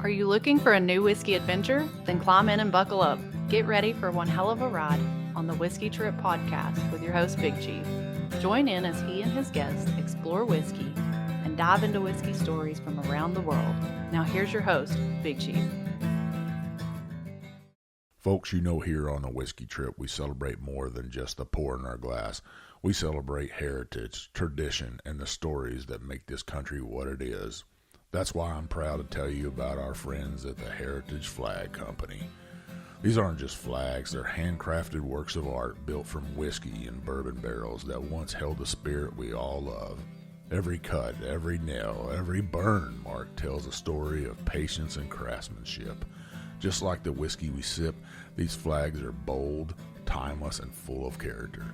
Are you looking for a new whiskey adventure? Then climb in and buckle up. Get ready for one hell of a ride on the Whiskey Trip podcast with your host, Big Chief. Join in as he and his guests explore whiskey and dive into whiskey stories from around the world. Now here's your host, Big Chief. Folks, you know, here on the Whiskey Trip, we celebrate more than just the pour in our glass. We celebrate heritage, tradition, and the stories that make this country what it is. That's why I'm proud to tell you about our friends at the Heritage Flag Company. These aren't just flags, they're handcrafted works of art built from whiskey and bourbon barrels that once held the spirit we all love. Every cut, every nail, every burn mark tells a story of patience and craftsmanship. Just like the whiskey we sip, these flags are bold, timeless, and full of character.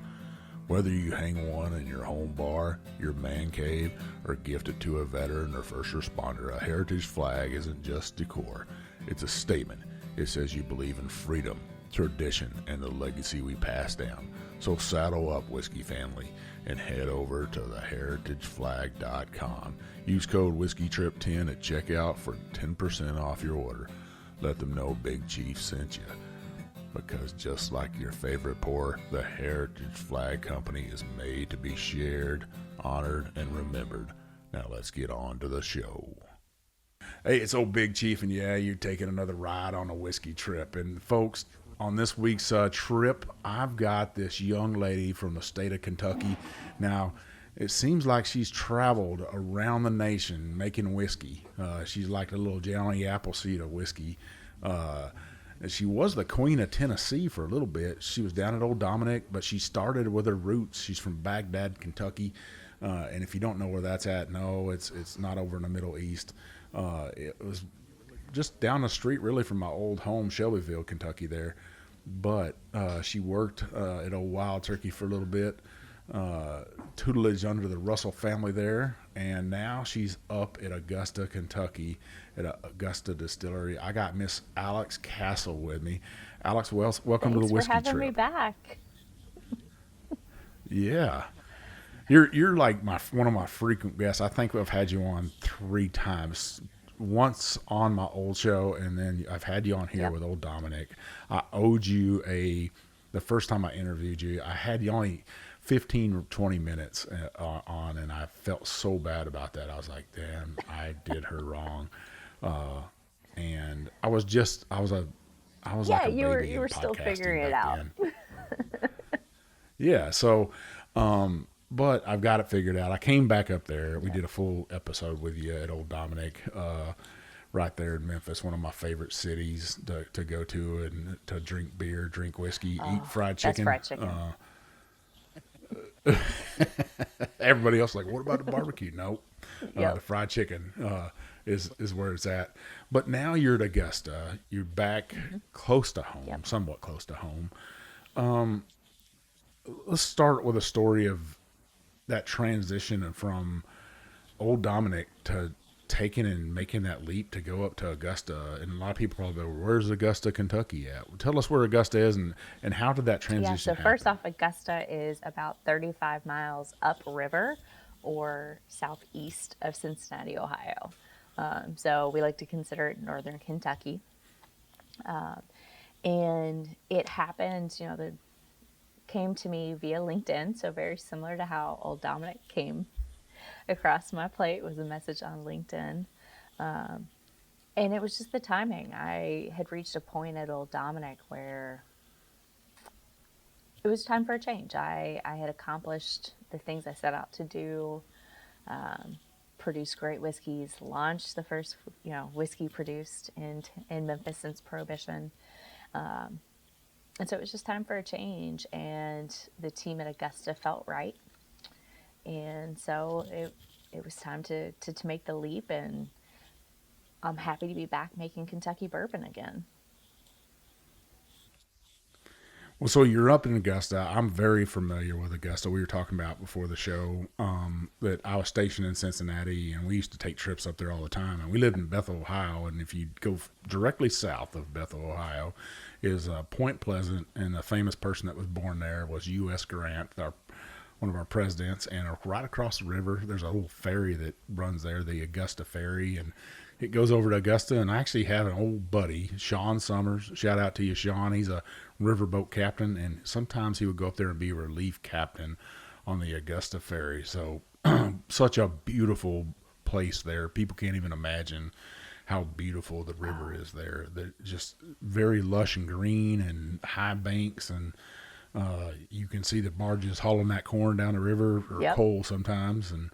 Whether you hang one in your home bar, your man cave, or gift it to a veteran or first responder, a heritage flag isn't just decor. It's a statement. It says you believe in freedom, tradition, and the legacy we pass down. So saddle up, whiskey family, and head over to theheritageflag.com. Use code WhiskeyTrip10 at checkout for 10% off your order. Let them know Big Chief sent you. Because just like your favorite pour, the Heritage Flag Company is made to be shared, honored, and remembered. Now let's get on to the show. Hey, it's old Big Chief, and yeah, you're taking another ride on a whiskey trip. And folks, on this week's trip, I've got this young lady from the state of Kentucky. Now, it seems like she's traveled around the nation making whiskey. She's like a little Johnny Appleseed of whiskey. She was the queen of Tennessee for a little bit. She was down at Old Dominick, but she started with her roots. She's from Baghdad, Kentucky. And if you don't know where that's at, no, it's not over in the Middle East. It was just down the street, really, from my old home, Shelbyville, Kentucky there. But she worked at Old Wild Turkey for a little bit. Tutelage under the Russell family there, and now she's up at Augusta, Kentucky at Augusta Distillery. I got Miss Alex Castle with me. Alex, welcome to the Whiskey Trip. Thanks for having me back. Yeah, you're like one of my frequent guests. I think I've had you on 3 times. Once on my old show, and then I've had you on here with Old Dominick. I owed you the first time I interviewed you, I had you only 15 or 20 minutes on, and I felt so bad about that. I was like, damn, I did her wrong. And I was like a baby you were still figuring it out. Yeah. So, but I've got it figured out. I came back up there. We did a full episode with you at Old Dominick, right there in Memphis, one of my favorite cities to go to and to drink beer, drink whiskey, eat fried chicken. That's fried chicken. Everybody else like, what about the barbecue? Nope. Yep. The fried chicken is where it's at. But now you're at Augusta. You're back close to home, somewhat close to home. Let's start with a story of that transition from Old Dominick to taking and making that leap to go up to Augusta. And a lot of people probably go, where's Augusta, Kentucky at? Tell us where Augusta is and how did that transition happen? First off, Augusta is about 35 miles upriver or southeast of Cincinnati, Ohio. So we like to consider it northern Kentucky. And it happened, that came to me via LinkedIn. So very similar to how Old Dominick came across my plate was a message on LinkedIn. And it was just the timing. I had reached a point at Old Dominick where it was time for a change. I had accomplished the things I set out to do, produce great whiskeys, launched the first, whiskey produced in Memphis since Prohibition. And so it was just time for a change, and the team at Augusta felt right. And so it was time to make the leap, and I'm happy to be back making Kentucky bourbon again. Well, so you're up in Augusta. I'm very familiar with Augusta. We were talking about before the show that I was stationed in Cincinnati, and we used to take trips up there all the time. And we lived in Bethel, Ohio, and if you go directly south of Bethel, Ohio, is Point Pleasant, and the famous person that was born there was U.S. Grant, one of our presidents. And right across the river, there's a little ferry that runs there, the Augusta Ferry, and it goes over to Augusta, and I actually have an old buddy, Sean Summers. Shout out to you, Sean. He's a riverboat captain, and sometimes he would go up there and be relief captain on the Augusta ferry. So, such a beautiful place there. People can't even imagine how beautiful the river is there. They're just very lush and green and high banks, and you can see the barges hauling that corn down the river, or Yep. coal sometimes, and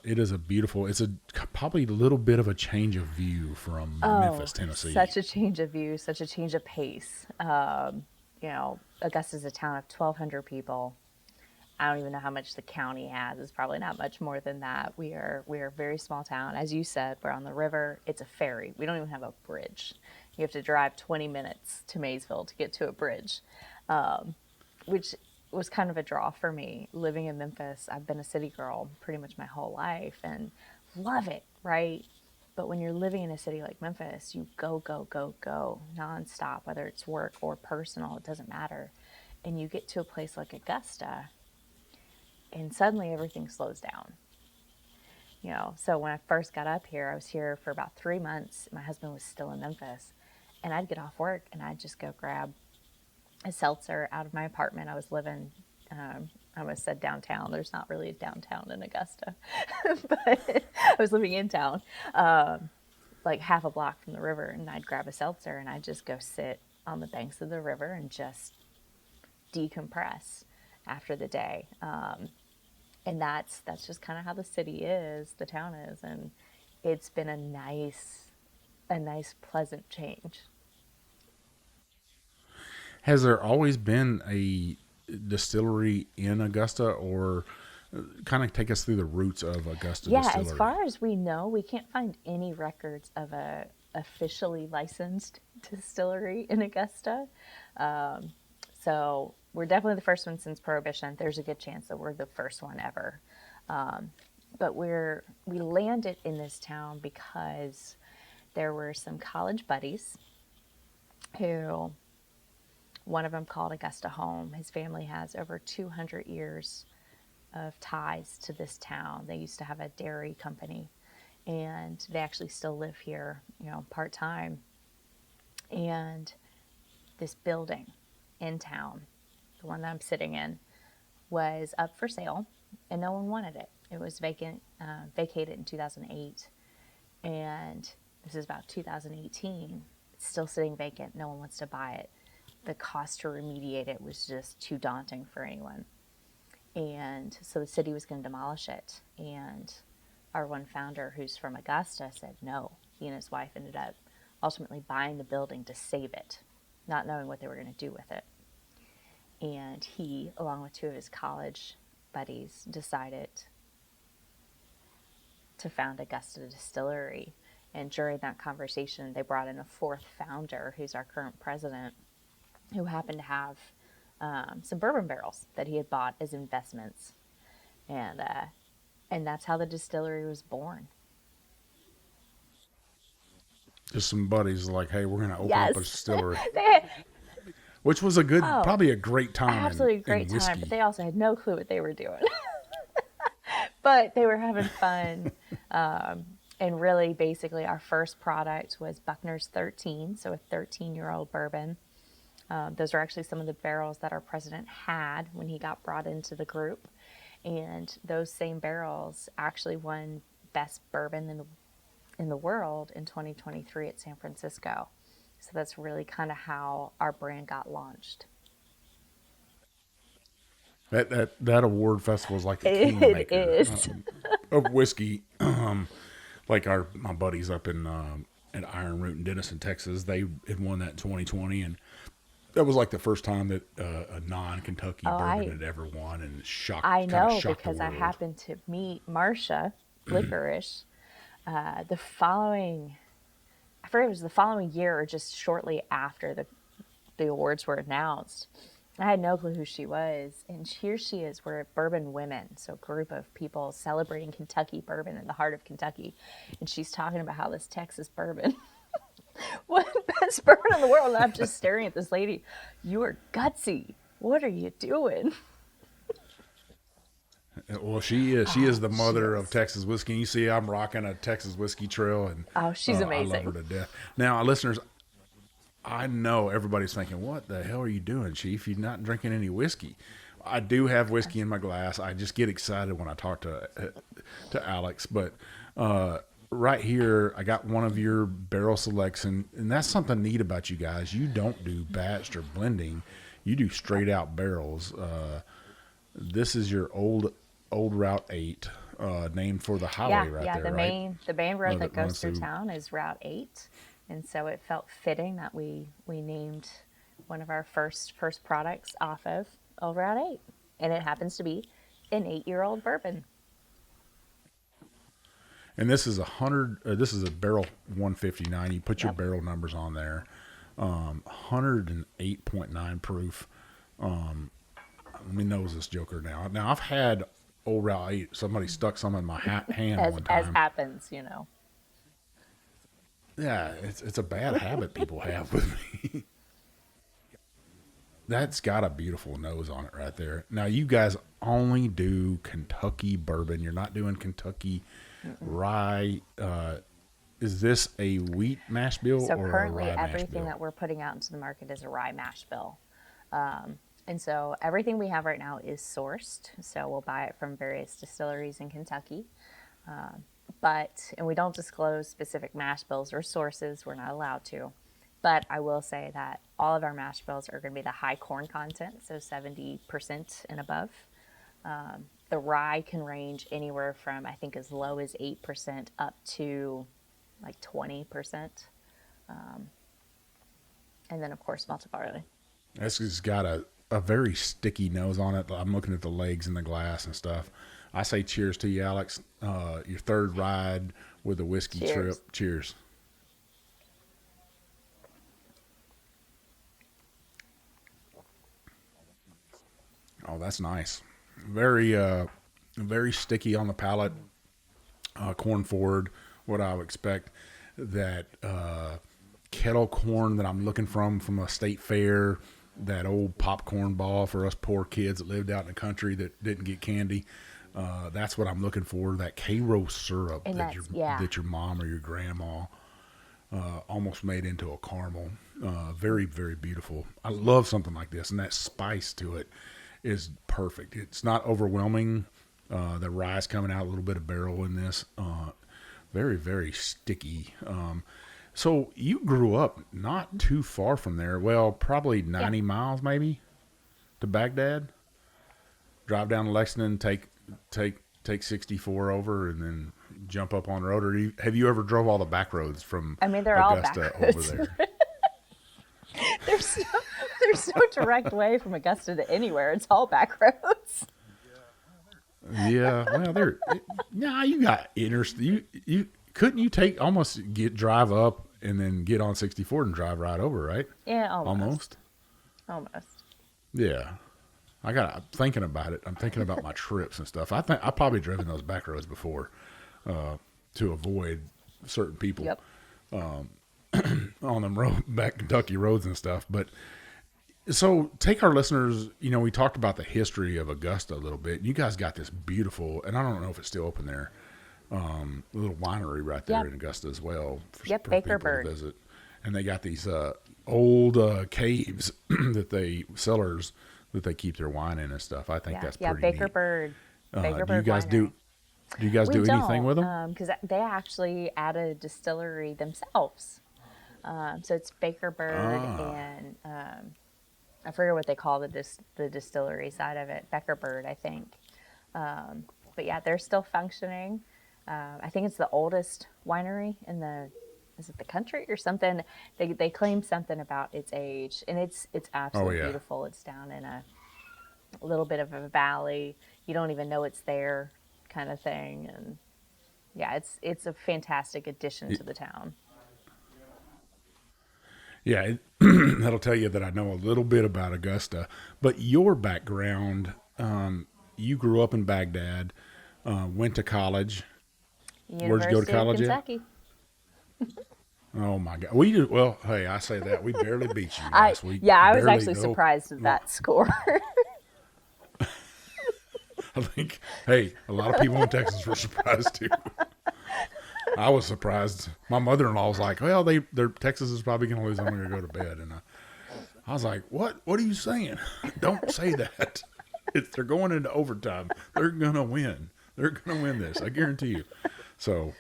it is it's probably a little bit of a change of view from Memphis, Tennessee. Such a change of view, such a change of pace. Augusta's a town of 1,200 people. I don't even know how much the county has. It's probably not much more than that. We are a very small town. As you said, we're on the river. It's a ferry. We don't even have a bridge. You have to drive 20 minutes to Maysville to get to a bridge, which was kind of a draw for me. Living in Memphis, I've been a city girl pretty much my whole life and love it, right? But when you're living in a city like Memphis, you go, go, go, go nonstop, whether it's work or personal, it doesn't matter. And you get to a place like Augusta, and suddenly everything slows down. So when I first got up here, I was here for about 3 months. My husband was still in Memphis, and I'd get off work and I'd just go grab a seltzer out of my apartment. I was living, I almost said downtown. There's not really a downtown in Augusta, but I was living in town, like half a block from the river, and I'd grab a seltzer and I'd just go sit on the banks of the river and just decompress after the day. And that's just kind of how the city is, the town is, and it's been a nice, pleasant change. Has there always been a distillery in Augusta, or kind of take us through the roots of Augusta Yeah, Distillery? as far as we know, we can't find any records of a officially licensed distillery in Augusta. So we're definitely the first one since Prohibition. There's a good chance that we're the first one ever. But we landed in this town because there were some college buddies who, one of them called Augusta home. His family has over 200 years of ties to this town. They used to have a dairy company, and they actually still live here, part-time. And this building in town, the one that I'm sitting in, was up for sale, and no one wanted it. It was vacated in 2008, and this is about 2018. It's still sitting vacant. No one wants to buy it. The cost to remediate it was just too daunting for anyone. And so the city was going to demolish it. And our one founder, who's from Augusta, said no. He and his wife ended up ultimately buying the building to save it, not knowing what they were going to do with it. And he, along with two of his college buddies, decided to found Augusta Distillery. And during that conversation, they brought in a fourth founder, who's our current president, who happened to have some bourbon barrels that he had bought as investments. And that's how the distillery was born. Just some buddies like, hey, we're going to open Yes. up a distillery. They Which was probably a great time. absolutely a great time, but they also had no clue what they were doing. But they were having fun. And really, basically, our first product was Buckner's 13, so a 13-year-old bourbon. Those are actually some of the barrels that our president had when he got brought into the group. And those same barrels actually won Best Bourbon in the world in 2023 at San Francisco. So that's really kind of how our brand got launched. That award festival is like the It kingmaker is. of whiskey. Like my buddies up in at Iron Root in Denison, Texas, they had won that in 2020, and that was like the first time that a non-Kentucky bourbon had ever won, and I know, shocked because the I world. happened to meet Marcia Licorice the following, I forget if it was the following year or just shortly after the awards were announced. I had no clue who she was, and here she is. We're at Bourbon Women, so a group of people celebrating Kentucky bourbon in the heart of Kentucky, and she's talking about how this Texas bourbon was the best bourbon in the world, and I'm just staring at this lady. You are gutsy. What are you doing? Well, she is. She is the She mother of is. Texas whiskey. You see, I'm rocking a Texas whiskey trail, and Oh, she's I love her amazing. to death. Now, listeners, I know everybody's thinking, "What the hell are you doing, Chief? You're not drinking any whiskey." I do have whiskey in my glass. I just get excited when I talk to Alex. But right here, I got one of your barrel selects, and that's something neat about you guys. You don't do batched or blending. You do straight out barrels. This is your old Route 8, named for the highway right Yeah. there, The right? main road that That goes runs through through. town is Route 8, and so it felt fitting that we named one of our first products off of Old Route 8, and it happens to be an 8-year-old bourbon. And this is 100. This is a barrel 159. You put your Yep. barrel numbers on there. 108.9 proof. Let me nose this joker now. Now I've had Old Route 8. Somebody stuck some in my hand one As time. happens, you know. Yeah, it's a bad habit people have with me. That's got a beautiful nose on it right there. Now you guys only do Kentucky bourbon. You're not doing Kentucky rye. Is this a wheat mash bill So or a currently, rye mash everything bill? that we're putting out into the market is a rye mash bill. And so everything we have right now is sourced. So we'll buy it from various distilleries in Kentucky. And we don't disclose specific mash bills or sources. We're not allowed to. But I will say that all of our mash bills are going to be the high corn content, so 70% and above. The rye can range anywhere from, I think, as low as 8% up to like 20%. And then, of course, malted barley. This has got a very sticky nose on it. I'm looking at the legs in the glass and stuff. I say cheers to you, Alex. Your third ride with the whiskey Cheers. trip. Cheers. Oh, that's nice. Very sticky on the palate. Corn forward, what I would expect. That kettle corn that I'm looking from a state fair. That old popcorn ball for us poor kids that lived out in the country that didn't get candy. That's what I'm looking for. That Cairo syrup And that that's- yeah. that your mom or your grandma almost made into a caramel. Very, very beautiful. I love something like this, and that spice to it is perfect. It's not overwhelming. The rye's coming out, a little bit of barrel in this. Very, very sticky. So you grew up not too far from there. Well, probably 90 miles maybe to Baghdad. Drive down to Lexington, take 64 over, and then jump up on the road. Or have you ever drove all the back roads from I mean, they're all Augusta back over roads. there? There's no direct way from Augusta to anywhere. It's all back roads. Yeah, well, you got you couldn't you drive up and then get on 64 and drive right over, right? Yeah, almost. Yeah. I'm thinking about it. I'm thinking about my trips and stuff. I think I probably driven those back roads before to avoid certain people Yep. on them back Kentucky roads and stuff. But so take our listeners, we talked about the history of Augusta a little bit. You guys got this beautiful, and I don't know if it's still open there, little winery right there Yep. in Augusta as well. For Baker people to Bird. visit. And they got these old caves cellars that they keep their wine in and stuff. I think that's pretty Baker neat. Bird. Baker Do you Bird guys Winery. do you guys do anything with them? Because they actually added a distillery themselves. So it's Baker Bird and I forget what they call the distillery side of it. Becker Bird, I think. But yeah, they're still functioning. I think it's the oldest winery in is it the country or something? They claim something about its age, and it's absolutely beautiful. It's down in a little bit of a valley. You don't even know it's there, kind of thing. And yeah, it's a fantastic addition to the town. Yeah, that'll tell you that I know a little bit about Augusta. But your background, you grew up in Baghdad, went to college. Where'd you go to college at? Kentucky. Oh my God, we did well. Hey, I say that we barely beat you I last week. was Barely, actually surprised at that score. I think, hey, a lot of people in Texas were surprised too. I was surprised. My mother-in-law was like, well, Texas is probably going to lose. I'm going to go to bed. And I was like, what? What are you saying? Don't say that. They're going into overtime. They're going to win. They're going to win this. I guarantee you. So,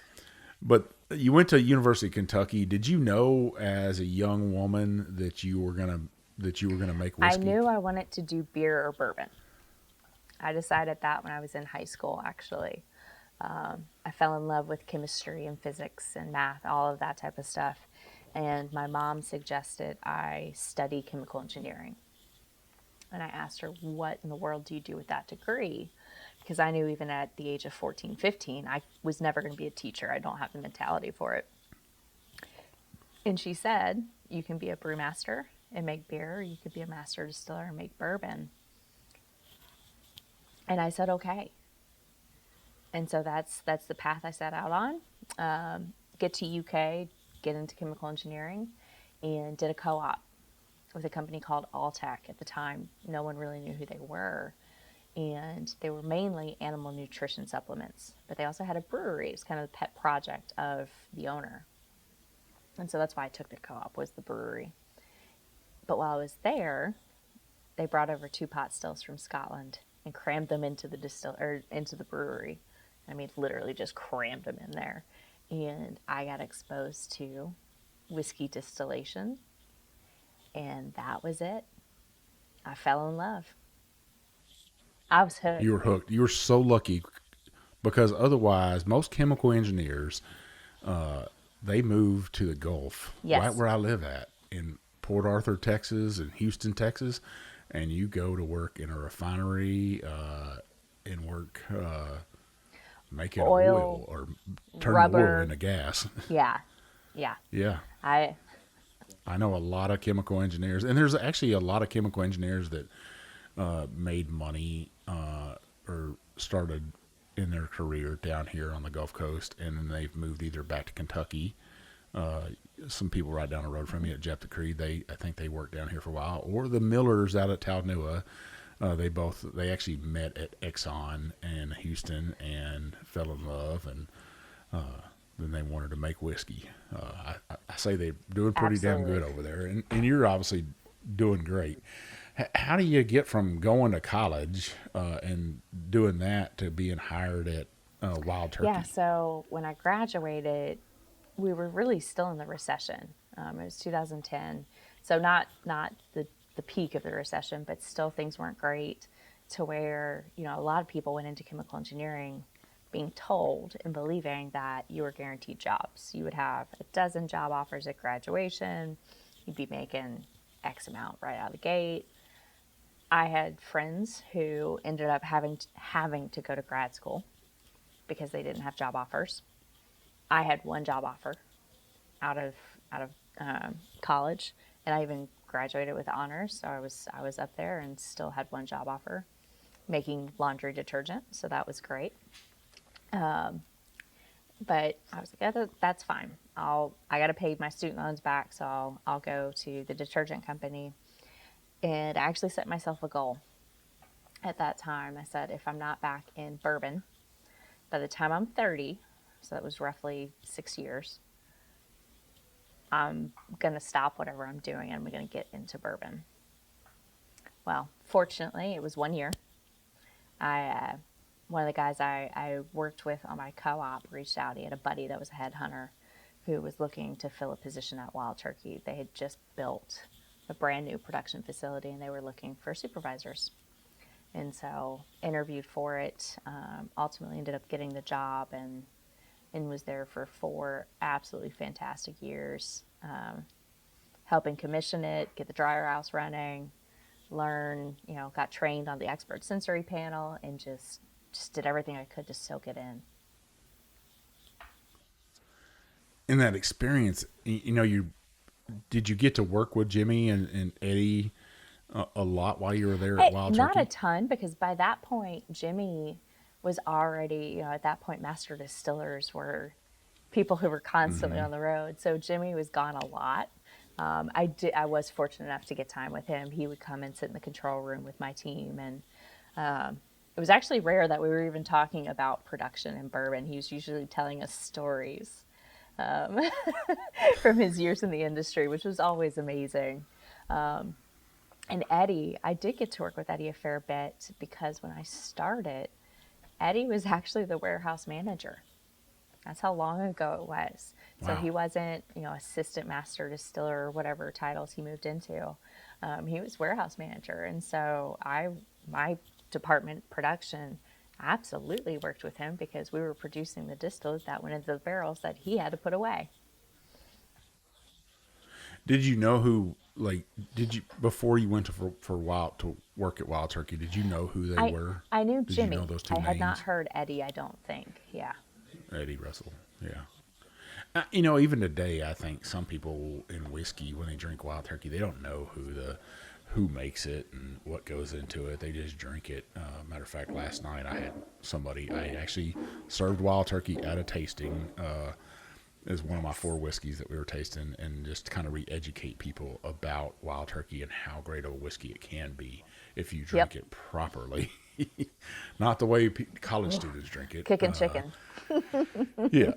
but you went to University of Kentucky. Did you know as a young woman that you were going to make I whiskey? knew I wanted to do beer or bourbon. I decided that when I was in high school, actually. I fell in love with chemistry and physics and math, all of that type of stuff. And my mom suggested I study chemical engineering. And I asked her, what in the world do you do with that degree? Because I knew even at the age of 14, 15, I was never going to be a teacher. I don't have the mentality for it. And she said, you can be a brewmaster and make beer, or you could be a master distiller and make bourbon. And I said, okay. And so that's the path I set out on. Get to UK, get into chemical engineering, and did a co-op with a company called Alltech. At the time, no one really knew who they were. And they were mainly animal nutrition supplements. But they also had a brewery. It was kind of the pet project of the owner. And so that's why I took the co-op, was the brewery. But while I was there, they brought over 2 pot stills from Scotland and crammed them into the brewery. I mean, literally just crammed them in there. And I got exposed to whiskey distillation. And that was it. I fell in love. I was hooked. You were hooked. You were so lucky because otherwise, most chemical engineers, they move to the Gulf, Yes. right where I live at, in Port Arthur, Texas, and Houston, Texas, and you go to work in a refinery and work making oil or turning rubber. oil into gas. Yeah. Yeah. I know a lot of chemical engineers, and there's actually a lot of chemical engineers that made money or started in their career down here on the Gulf Coast, and then they've moved either back to Kentucky. Some people right down the road from me at Jephthah Creed, I think they worked down here for a while, or the Millers out at Talnua. They actually met at Exxon and Houston and fell in love, and then they wanted to make whiskey. I say they're doing pretty damn good over there, and you're obviously doing great. How do you get from going to college and doing that to being hired at Wild Turkey? Yeah, so when I graduated, we were really still in the recession. It was 2010. So not the peak of the recession, but still things weren't great, to where, a lot of people went into chemical engineering being told and believing that you were guaranteed jobs. You would have a dozen job offers at graduation. You'd be making X amount right out of the gate. I had friends who ended up having to go to grad school because they didn't have job offers. I had one job offer out of college, and I even graduated with honors. So I was up there and still had one job offer, making laundry detergent. So that was great. But I was like, yeah, that's fine. I got to pay my student loans back, so I'll go to the detergent company. And I actually set myself a goal at that time. I said, if I'm not back in bourbon by the time I'm 30, so that was roughly 6 years, I'm going to stop whatever I'm doing and I'm going to get into bourbon. Well, fortunately, it was 1 year. One of the guys I worked with on my co-op reached out. He had a buddy that was a headhunter who was looking to fill a position at Wild Turkey. They had just built a brand new production facility and they were looking for supervisors. And so interviewed for it, ultimately ended up getting the job and was there for 4 absolutely fantastic years, helping commission it, get the dryer house running, learn, got trained on the expert sensory panel, and just did everything I could to soak it in. In that experience, did you get to work with Jimmy and Eddie a lot while you were there at Wild Turkey? Not a ton, because by that point, Jimmy was already, at that point, master distillers were people who were constantly on the road. So Jimmy was gone a lot. I was fortunate enough to get time with him. He would come and sit in the control room with my team, and it it was actually rare that we were even talking about production in bourbon. He was usually telling us stories um, from his years in the industry, which was always amazing. And Eddie, I did get to work with Eddie a fair bit because when I started, Eddie was actually the warehouse manager. That's how long ago it was. So Wow. he wasn't, assistant master distiller or whatever titles he moved into. He was warehouse manager. And so my department production absolutely worked with him because we were producing the distillates that went into the barrels that he had to put away. Did you know who, like, did you, before you went for Wild, to work at Wild Turkey, did you know who they were? I knew Did Jimmy. you know those two I names? had not heard Eddie, I don't think. Yeah. Eddie Russell. Yeah. Even today, I think some people in whiskey, when they drink Wild Turkey, they don't know who makes it and what goes into it. They just drink it. Matter of fact, last night I actually served Wild Turkey at a tasting. Is one of my 4 whiskeys that we were tasting, and just to kind of re-educate people about Wild Turkey and how great of a whiskey it can be if you drink it properly. Not the way college students drink it. Kicking chicken. Yeah.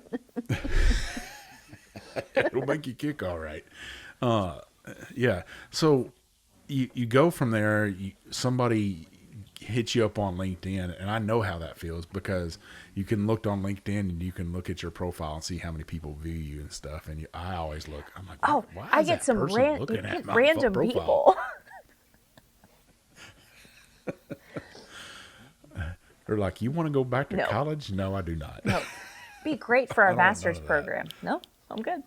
It'll make you kick all right. Yeah. So you go from there, somebody hits you up on LinkedIn, and I know how that feels because you can look on LinkedIn and you can look at your profile and see how many people view you and stuff. And I always look. I'm like, oh, why I is get that some person looking at my random profile? people. They're like, you want to go back to No. college? No, I do not. No. Be great for I our don't want master's none of that. program. No, I'm good.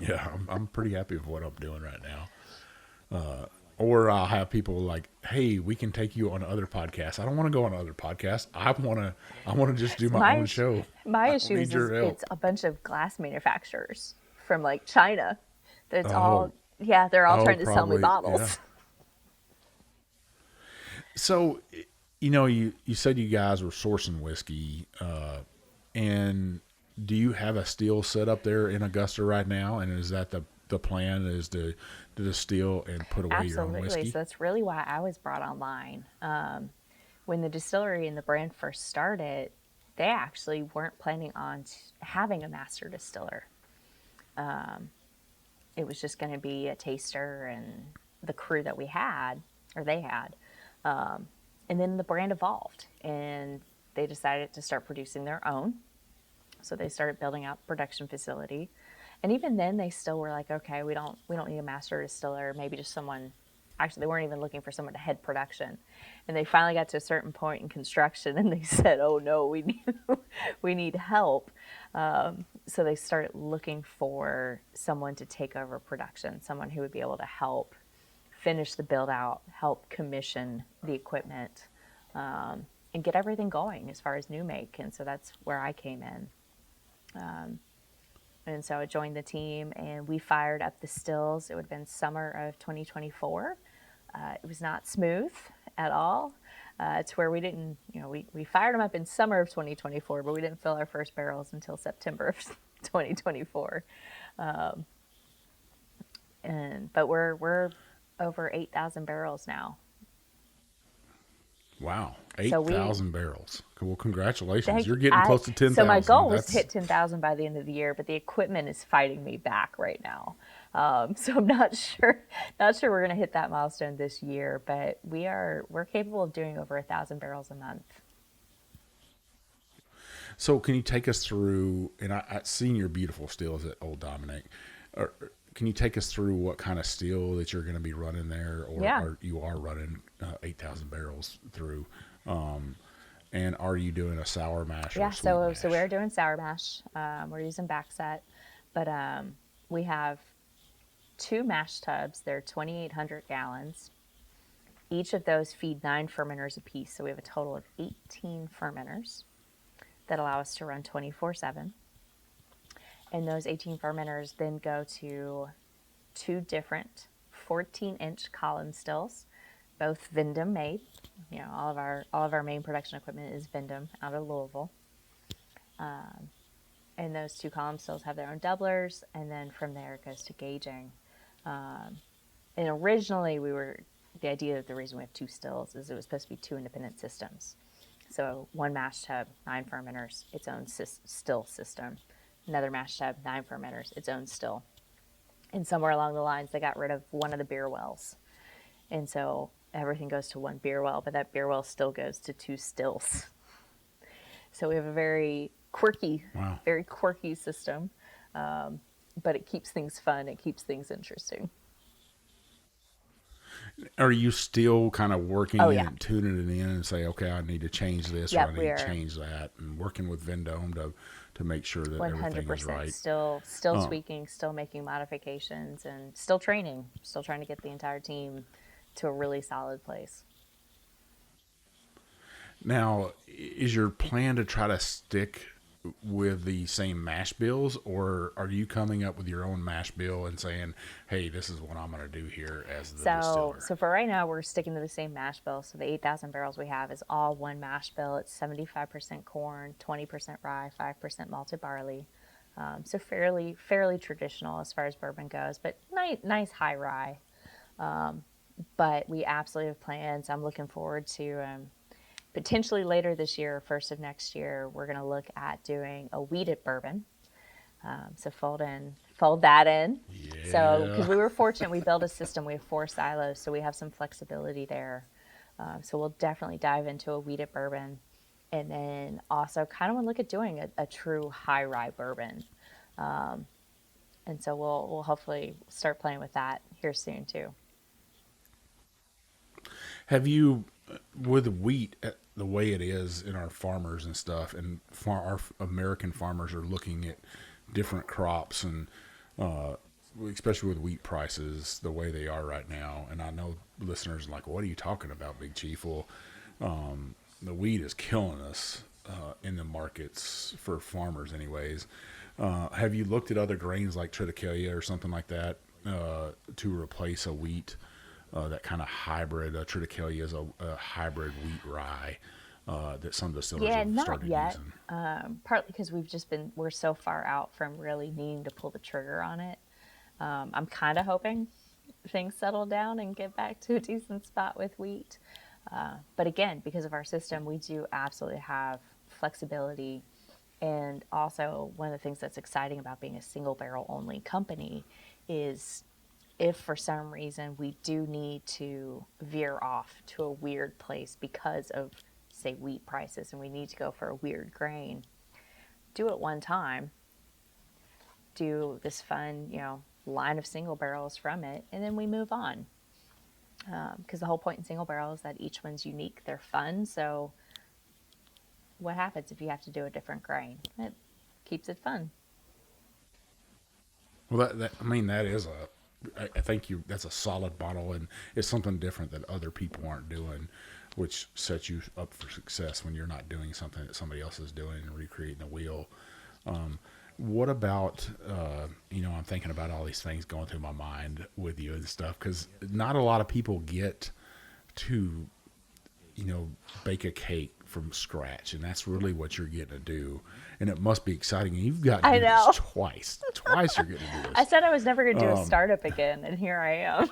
Yeah, I'm pretty happy with what I'm doing right now. Or I'll have people like, "Hey, we can take you on other podcasts." I don't want to go on other podcasts. I want to just do my own show. My I don't issue need is your help. it's a bunch of glass manufacturers from like China. That's Oh. they're all Oh, trying to sell me probably, bottles. yeah. So, you said you guys were sourcing whiskey, and do you have a still set up there in Augusta right now? And is that the plan is to distill and put away your own Absolutely. whiskey? So that's really why I was brought online. When the distillery and the brand first started, they actually weren't planning on having a master distiller. It was just going to be a taster and the crew that we had, or they had. And then the brand evolved and they decided to start producing their own. So they started building out production facility. And even then they still were like, okay, we don't need a master distiller, maybe just someone. Actually, they weren't even looking for someone to head production. And they finally got to a certain point in construction and they said, oh no, we need help. So they started looking for someone to take over production, someone who would be able to help finish the build out, help commission the equipment, and get everything going as far as new make. And so that's where I came in. And so I joined the team and we fired up the stills. It would have been summer of 2024. It was not smooth at all. It's where we didn't, we fired them up in summer of 2024, but we didn't fill our first barrels until September of 2024. But we're over 8,000 barrels now. Wow, So 8,000 barrels. Well, congratulations. Thank- You're getting close to 10,000. So my goal was to hit 10,000 by the end of the year, but the equipment is fighting me back right now. So I'm not sure we're going to hit that milestone this year, but we're capable of doing over 1,000 barrels a month. So can you take us through, and I've seen your beautiful stills at Old Dominic. Can you take us through what kind of still that you're going to be running there, or you are running 8,000 barrels through? And are you doing a sour mash? Yeah, or sweet mash? so we're doing sour mash. We're using backset, but we have 2 mash tubs. They're 2,800 gallons. Each of those feed 9 fermenters apiece, so we have a total of 18 fermenters that allow us to run 24/7. And those 18 fermenters then go to 2 different 14-inch column stills, both Vindom made. All of our main production equipment is Vindom out of Louisville. And those 2 column stills have their own doublers, and then from there it goes to gauging. And originally we were the idea that the reason we have 2 stills is it was supposed to be 2 independent systems. So one mash tub, 9 fermenters, its own still system. Another mash tub, 9 fermenters, its own still. And somewhere along the lines, they got rid of one of the beer wells. And so everything goes to one beer well, but that beer well still goes to 2 stills. So we have a very quirky, very quirky system. But it keeps things fun. It keeps things interesting. Are you still kind of working and tuning it in and say, okay, I need to change this or I need to change that, and working with Vendome to make sure that everything is right? Still tweaking, still making modifications, and still training, still trying to get the entire team to a really solid place. Now, is your plan to try to stick with the same mash bills, or are you coming up with your own mash bill and saying, hey, this is what I'm going to do here as the distiller? So for right now, we're sticking to the same mash bill. So the 8,000 barrels we have is all one mash bill. It's 75% corn, 20% rye, 5% malted barley. So fairly traditional as far as bourbon goes, but nice high rye. But we absolutely have plans. I'm looking forward to potentially later this year, first of next year, we're going to look at doing a wheated bourbon. So fold that in. Yeah. So, because we were fortunate, we built a system. We have 4 silos, so we have some flexibility there. So we'll definitely dive into a wheated bourbon, and then also kind of want to look at doing a true high rye bourbon. And so we'll hopefully start playing with that here soon too. Have you, with wheat the way it is in our farmers and stuff, and our American farmers are looking at different crops, and especially with wheat prices the way they are right now, and I know listeners are like, what are you talking about, Big Chief? Well, the wheat is killing us in the markets for farmers anyways. Have you looked at other grains like triticale or something like that to replace a wheat? That kind of hybrid, triticale is a hybrid wheat rye that some distillers have started using. Partly because we're so far out from really needing to pull the trigger on it. I'm kind of hoping things settle down and get back to a decent spot with wheat. But again, because of our system, we do absolutely have flexibility. And also one of the things that's exciting about being a single barrel only company is if for some reason we do need to veer off to a weird place because of, say, wheat prices, and we need to go for a weird grain, do it one time, do this fun, line of single barrels from it, and then we move on. Because the whole point in single barrel is that each one's unique, they're fun, so what happens if you have to do a different grain? It keeps it fun. Well, that is I think that's a solid bottle, and it's something different that other people aren't doing, which sets you up for success when you're not doing something that somebody else is doing and recreating the wheel. What about, I'm thinking about all these things going through my mind with you and stuff, because not a lot of people get to, bake a cake from scratch, and that's really what you're getting to do, and it must be exciting. And you've got to do this twice you're getting to do this. I said I was never going to do a startup again, and here I am.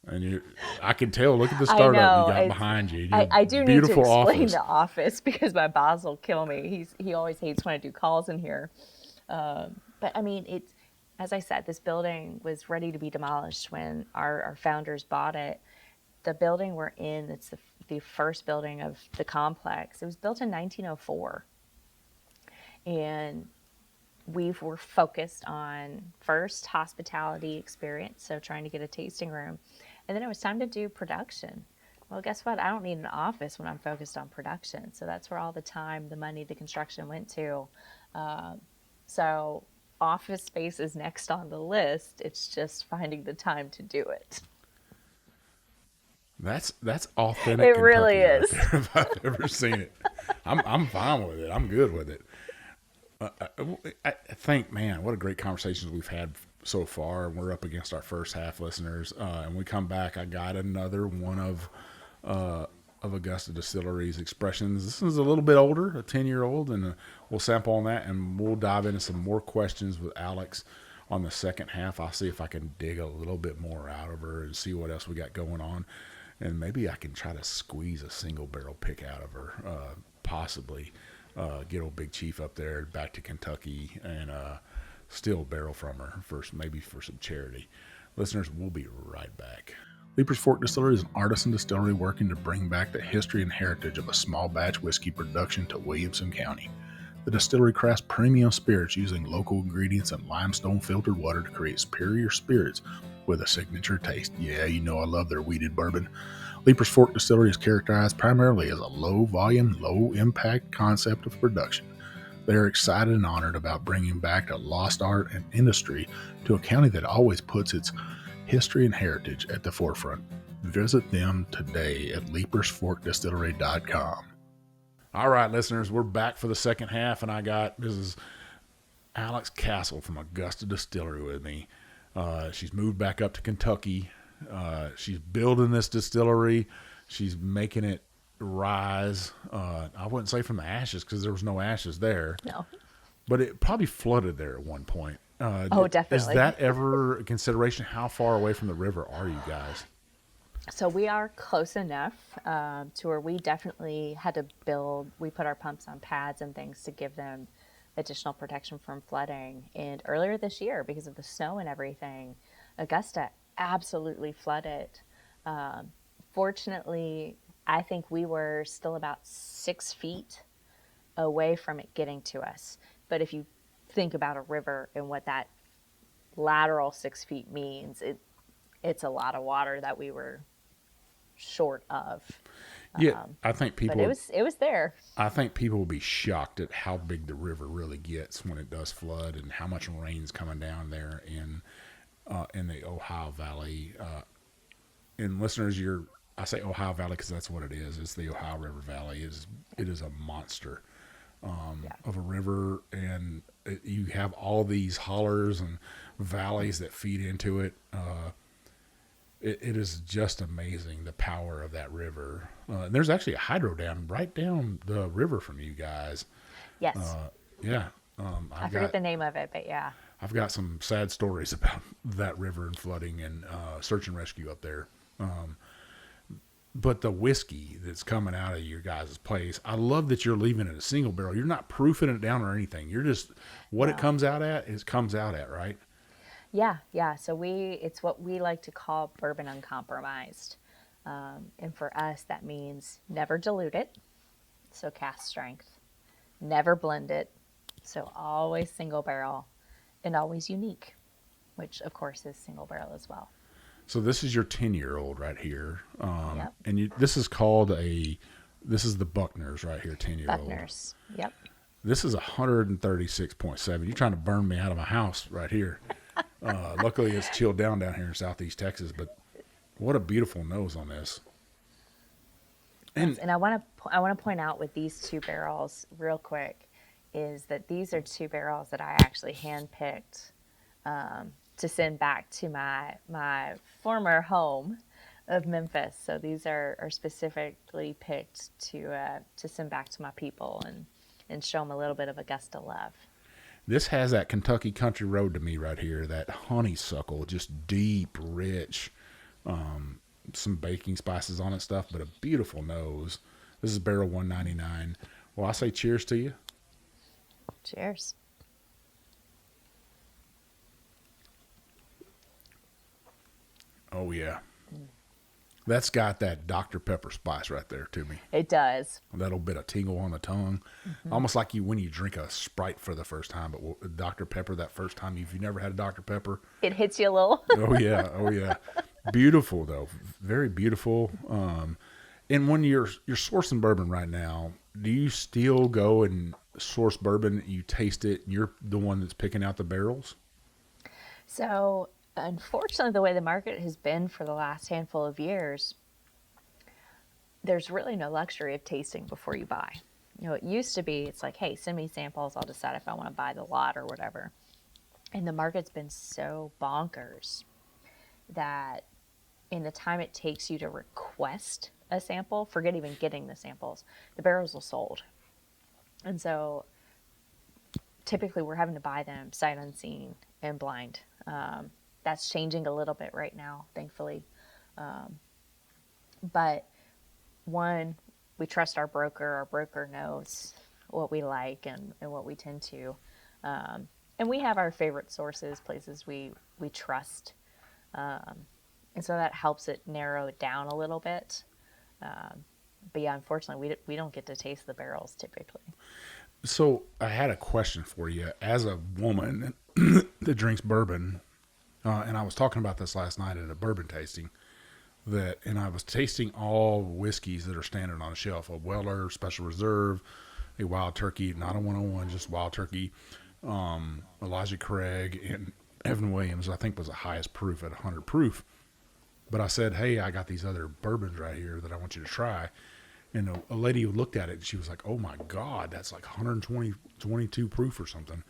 And I can tell, look at the startup you got behind you. I do need to explain office. the office because my boss will kill me. He always hates when I do calls in here. But I mean, it's, as I said, this building was ready to be demolished when our founders bought it. The building we're in, it's the first building of the complex. It was built in 1904. And we were focused on first hospitality experience, so trying to get a tasting room. And then it was time to do production. Well, guess what? I don't need an office when I'm focused on production. So that's where all the time, the money, the construction went to. So office space is next on the list. It's just finding the time to do it. That's authentic. It really Kentucky is. Right there, if I've ever seen it. I'm fine with it. I'm good with it. I think, man, what a great conversations we've had so far. We're up against our first half listeners, and we come back. I got another one of Augusta Distillery's expressions. This is a little bit older, a 10-year-old, and we'll sample on that, and we'll dive into some more questions with Alex on the second half, I'll see if I can dig a little bit more out of her and see what else we got going on. And maybe I can try to squeeze a single barrel pick out of her, possibly get old Big Chief up there back to Kentucky and steal a barrel from her maybe for some charity. Listeners, we'll be right back. Leaper's Fork Distillery is an artisan distillery working to bring back the history and heritage of a small batch whiskey production to Williamson County. The distillery crafts premium spirits using local ingredients and limestone filtered water to create superior spirits with a signature taste. Yeah, you know I love their wheated bourbon. Leaper's Fork Distillery is characterized primarily as a low volume, low impact concept of production. They are excited and honored about bringing back a lost art and industry to a county that always puts its history and heritage at the forefront. Visit them today at leapersforkdistillery.com. All right, listeners, we're back for the second half, and I got Mrs. Alex Castle from Augusta Distillery with me. She's moved back up to Kentucky. She's building this distillery. She's making it rise. I wouldn't say from the ashes because there was no ashes there. No. But it probably flooded there at one point. Oh, definitely. Is that ever a consideration? How far away from the river are you guys? So we are close enough to where we definitely had to we put our pumps on pads and things to give them additional protection from flooding. And earlier this year, because of the snow and everything, Augusta absolutely flooded. Fortunately, I think we were still about 6 feet away from it getting to us. But if you think about a river and what that lateral 6 feet means, it's a lot of water that we were short of. Yeah, I think people. But it was there. I think people will be shocked at how big the river really gets when it does flood, and how much rain's coming down there in the Ohio Valley. And listeners, I say Ohio Valley because that's what it is. It's the Ohio River Valley. It is a monster of a river, and you have all these hollers and valleys that feed into it. It is just amazing, the power of that river. And there's actually a hydro dam right down the river from you guys. Yes. Yeah. I forget the name of it, but yeah. I've got some sad stories about that river and flooding and search and rescue up there. But the whiskey that's coming out of your guys' place, I love that you're leaving it a single barrel. You're not proofing it down or anything. You're just, it comes out at, it comes out at, right? Yeah. So it's what we like to call bourbon uncompromised. And for us, that means never dilute it, so cask strength, never blend it, so always single barrel, and always unique, which of course is single barrel as well. So this is your 10-year-old right here. Yep. And this is called this is the Buckners right here, 10-year-old. Buckners, yep. This is 136.7. You're trying to burn me out of my house right here. Luckily, it's chilled down here in Southeast Texas, but what a beautiful nose on this. And I want to point out with these two barrels real quick is that these are two barrels that I actually handpicked to send back to my former home of Memphis. So these are specifically picked to send back to my people and show them a little bit of Augusta love. This has that Kentucky country road to me right here, that honeysuckle, just deep, rich, some baking spices on it stuff, but a beautiful nose. This is barrel 199. Well, I say cheers to you. Cheers. Oh, yeah. That's got that Dr. Pepper spice right there to me. It does. A little bit of tingle on the tongue. Mm-hmm. Almost like when you drink a Sprite for the first time, but Dr. Pepper that first time, if you never had a Dr. Pepper. It hits you a little. Oh, yeah. Beautiful, though. Very beautiful. And when you're sourcing bourbon right now, do you still go and source bourbon, you taste it, and you're the one that's picking out the barrels? So, unfortunately, the way the market has been for the last handful of years, there's really no luxury of tasting before you buy. You know, it used to be, it's like, hey, send me samples, I'll decide if I want to buy the lot or whatever. And the market's been so bonkers that in the time it takes you to request a sample, forget even getting the samples, the barrels are sold. And so typically we're having to buy them sight unseen and blind. That's changing a little bit right now, thankfully. But one, we trust our broker. Our broker knows what we like and what we tend to. And we have our favorite sources, places we trust. And so that helps it narrow it down a little bit. But yeah, unfortunately, we don't get to taste the barrels typically. So I had a question for you. As a woman that drinks bourbon, and I was talking about this last night at a bourbon tasting, and I was tasting all whiskeys that are standard on the shelf: a Weller Special Reserve, a Wild Turkey, not a 101, just Wild Turkey, Elijah Craig, and Evan Williams, I think, was the highest proof at 100 proof. But I said, hey, I got these other bourbons right here that I want you to try. And a lady looked at it and she was like, oh my God, that's like 122 proof or something.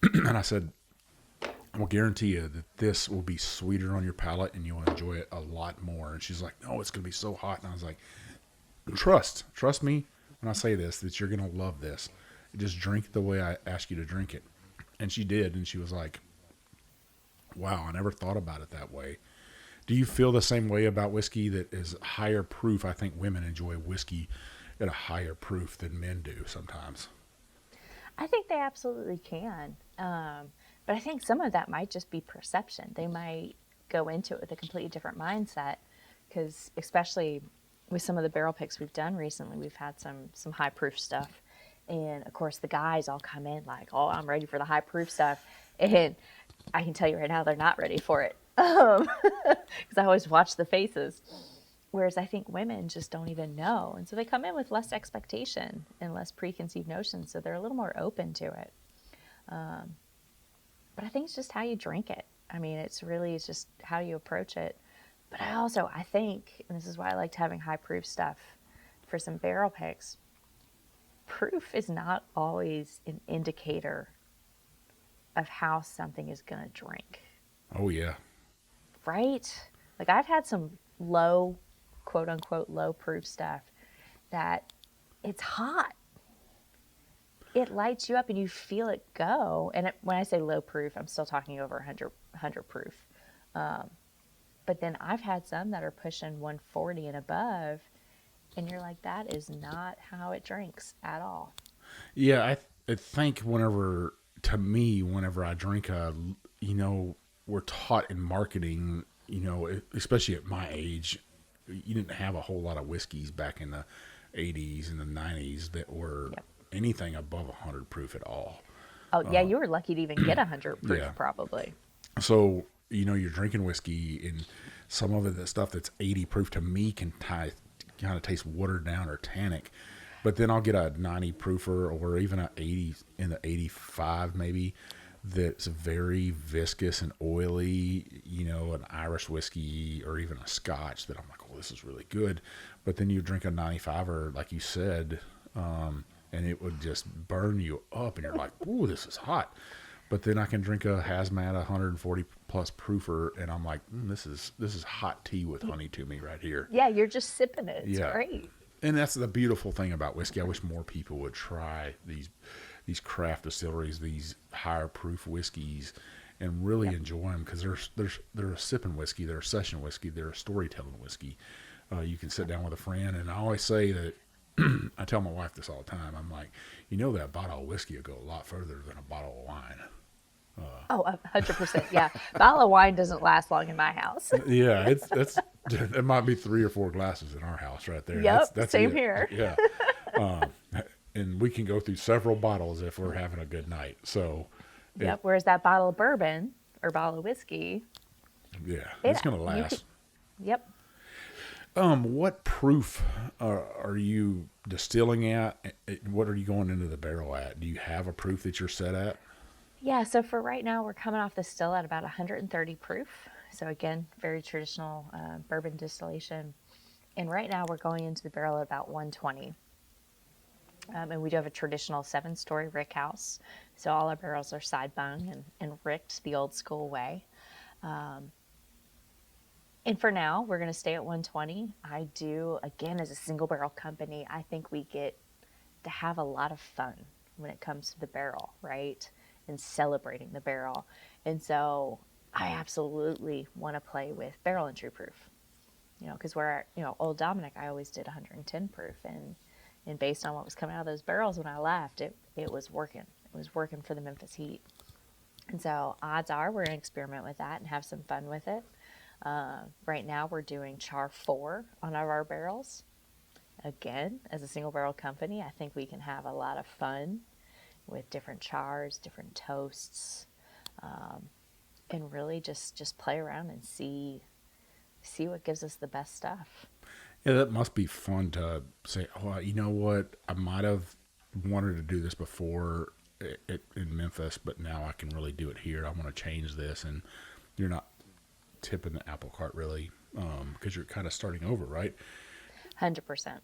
And I said, I will guarantee you that this will be sweeter on your palate and you'll enjoy it a lot more. And she's like, no, it's going to be so hot. And I was like, trust me when I say this, that you're going to love this. Just drink it the way I ask you to drink it. And she did. And she was like, wow, I never thought about it that way. Do you feel the same way about whiskey that is higher proof? I think women enjoy whiskey at a higher proof than men do sometimes. I think they absolutely can. But I think some of that might just be perception. They might go into it with a completely different mindset, because especially with some of the barrel picks we've done recently, we've had some high proof stuff. And of course the guys all come in like, oh, I'm ready for the high proof stuff. And I can tell you right now, they're not ready for it. Because I always watch the faces. Whereas I think women just don't even know. And so they come in with less expectation and less preconceived notions. So they're a little more open to it. But I think it's just how you drink it. I mean, it's just how you approach it. But I think, and this is why I liked having high proof stuff for some barrel picks, proof is not always an indicator of how something is going to drink. Oh, yeah. Right? Like I've had some low, quote unquote, low proof stuff that it's hot. It lights you up and you feel it go. And when I say low proof, I'm still talking over 100 proof. But then I've had some that are pushing 140 and above. And you're like, that is not how it drinks at all. Yeah, I think whenever I drink we're taught in marketing, especially at my age, you didn't have a whole lot of whiskeys back in the 80s and the 90s that were anything above 100 proof at all. Oh, yeah, you were lucky to even get 100 proof, Yeah. probably. So, you're drinking whiskey, and some of it, the stuff that's 80 proof to me can kind of taste watered down or tannic. But then I'll get a 90 proofer or even an 80 in the 85 maybe, that's very viscous and oily, an Irish whiskey or even a Scotch that I'm like, oh, this is really good. But then you drink a 95er, like you said, and it would just burn you up, and you're like, ooh, this is hot. But then I can drink a hazmat 140 plus proofer, and I'm like, this is hot tea with honey to me right here. Yeah, you're just sipping it. It's great. And that's the beautiful thing about whiskey. I wish more people would try these craft distilleries, these higher proof whiskeys, and really enjoy them, because they're a sipping whiskey, they're a session whiskey, they're a storytelling whiskey. You can sit down with a friend, and I always say that, I tell my wife this all the time, I'm like, that bottle of whiskey will go a lot further than a bottle of wine. 100%. Yeah. Bottle of wine doesn't last long in my house. Yeah, it might be 3 or 4 glasses in our house right there. Yep, that's same it. here. Yeah. And we can go through several bottles if we're having a good night. So, Yep. Whereas that bottle of bourbon or bottle of whiskey, it's going to last. Yep. What proof are you distilling at? What are you going into the barrel at? Do you have a proof that you're set at? Yeah, so for right now, we're coming off the still at about 130 proof. So again, very traditional bourbon distillation. And right now, we're going into the barrel at about 120. And we do have a traditional 7-story rick house. So all our barrels are side bung and ricked the old school way. And for now, we're going to stay at 120. I do, again, as a single barrel company, I think we get to have a lot of fun when it comes to the barrel, right? And celebrating the barrel. And so I absolutely want to play with barrel entry proof, because Old Dominic, I always did 110 proof. And based on what was coming out of those barrels when I left, it was working. It was working for the Memphis heat. And so odds are we're going to experiment with that and have some fun with it. Right now we're doing char 4 on our barrels. Again, as a single barrel company, I think we can have a lot of fun with different chars, different toasts, and really just play around and see what gives us the best stuff. Yeah, that must be fun to say, oh, you know what? I might have wanted to do this before in Memphis, but now I can really do it here. I want to change this. And you're not tipping the apple cart really, because you're kind of starting over, right? 100%.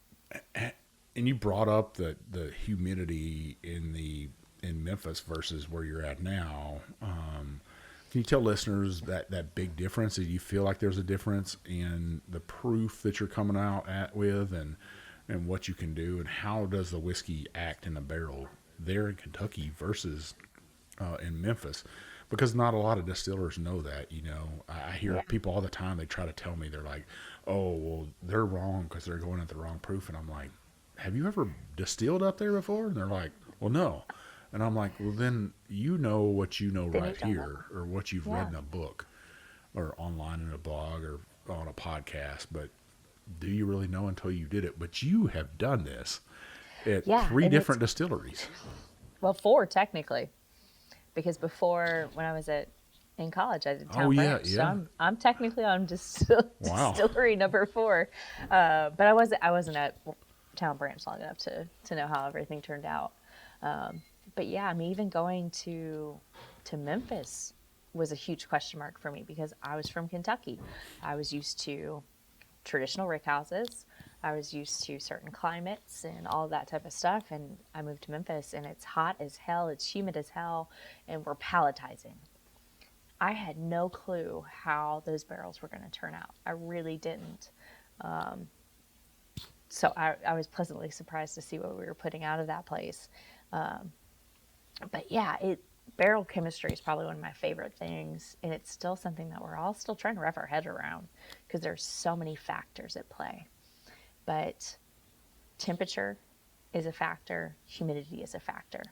And you brought up the humidity in Memphis versus where you're at now. Can you tell listeners that big difference? Do you feel like there's a difference in the proof that you're coming out with and what you can do, and how does the whiskey act in the barrel there in Kentucky versus in Memphis? Because not a lot of distillers know that. I hear people all the time, they try to tell me, they're like, oh, well, they're wrong because they're going at the wrong proof. And I'm like, have you ever distilled up there before? And they're like, well, no. And I'm like, well, then you know what you know right here, or what you've read in a book or online in a blog or on a podcast. But do you really know until you did it? But you have done this at 3 different distilleries. Well, 4 technically, because before, when I was in college, I did Town Branch. Yeah. So I'm technically on distillery number 4, but I wasn't at Town Branch long enough to know how everything turned out. But yeah, even going to Memphis was a huge question mark for me, because I was from Kentucky. I was used to traditional rick houses. I was used to certain climates and all of that type of stuff. And I moved to Memphis, and it's hot as hell. It's humid as hell. And we're palletizing. I had no clue how those barrels were going to turn out. I really didn't. So I was pleasantly surprised to see what we were putting out of that place. But yeah, barrel chemistry is probably one of my favorite things, and it's still something that we're all still trying to wrap our head around, because there's so many factors at play. But temperature is a factor, humidity is a factor.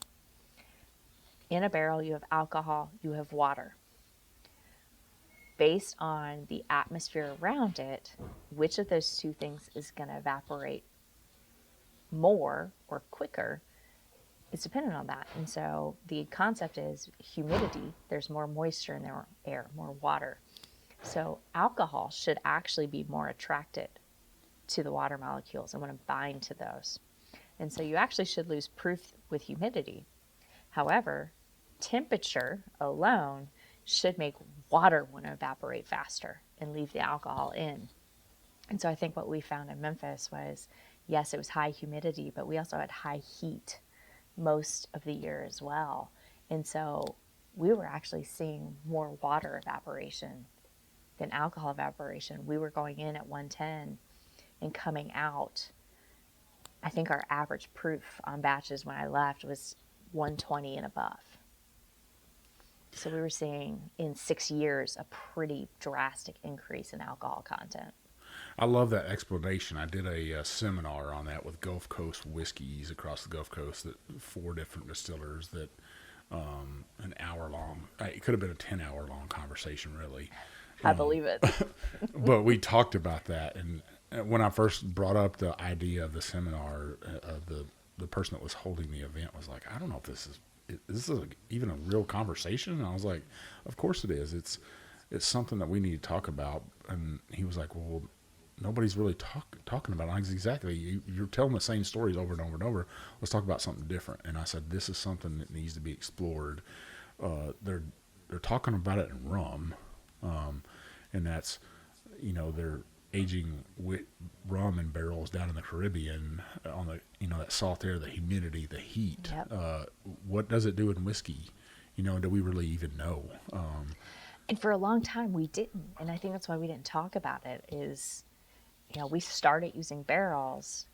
In a barrel, you have alcohol, you have water. Based on the atmosphere around it, which of those 2 things is going to evaporate more or quicker, it's dependent on that. And so the concept is humidity. There's more moisture in the air, more water. So alcohol should actually be more attracted to the water molecules and want to bind to those. And so you actually should lose proof with humidity. However, temperature alone should make water want to evaporate faster and leave the alcohol in. And so I think what we found in Memphis was, yes, it was high humidity, but we also had high heat most of the year as well. And so we were actually seeing more water evaporation than alcohol evaporation. We were going in at 110 and coming out, I think our average proof on batches when I left was 120 and above. So we were seeing in 6 years a pretty drastic increase in alcohol content. I love that explanation. I did a seminar on that with Gulf Coast whiskeys across the Gulf Coast, that 4 different distillers, that an hour long, it could have been a 10-hour long conversation, really. I believe it. But we talked about that. And when I first brought up the idea of the seminar, the person that was holding the event was like, I don't know if this is even a real conversation. And I was like, of course it is. It's something that we need to talk about. And he was like, well, nobody's really talking about it. I was, exactly. You're telling the same stories over and over and over. Let's talk about something different. And I said, this is something that needs to be explored. They're talking about it in rum, and that's, they're aging rum in barrels down in the Caribbean on the, that salt air, the humidity, the heat. Yep. What does it do in whiskey? Do we really even know? And for a long time we didn't, and I think that's why we didn't talk about it. Is we started using barrels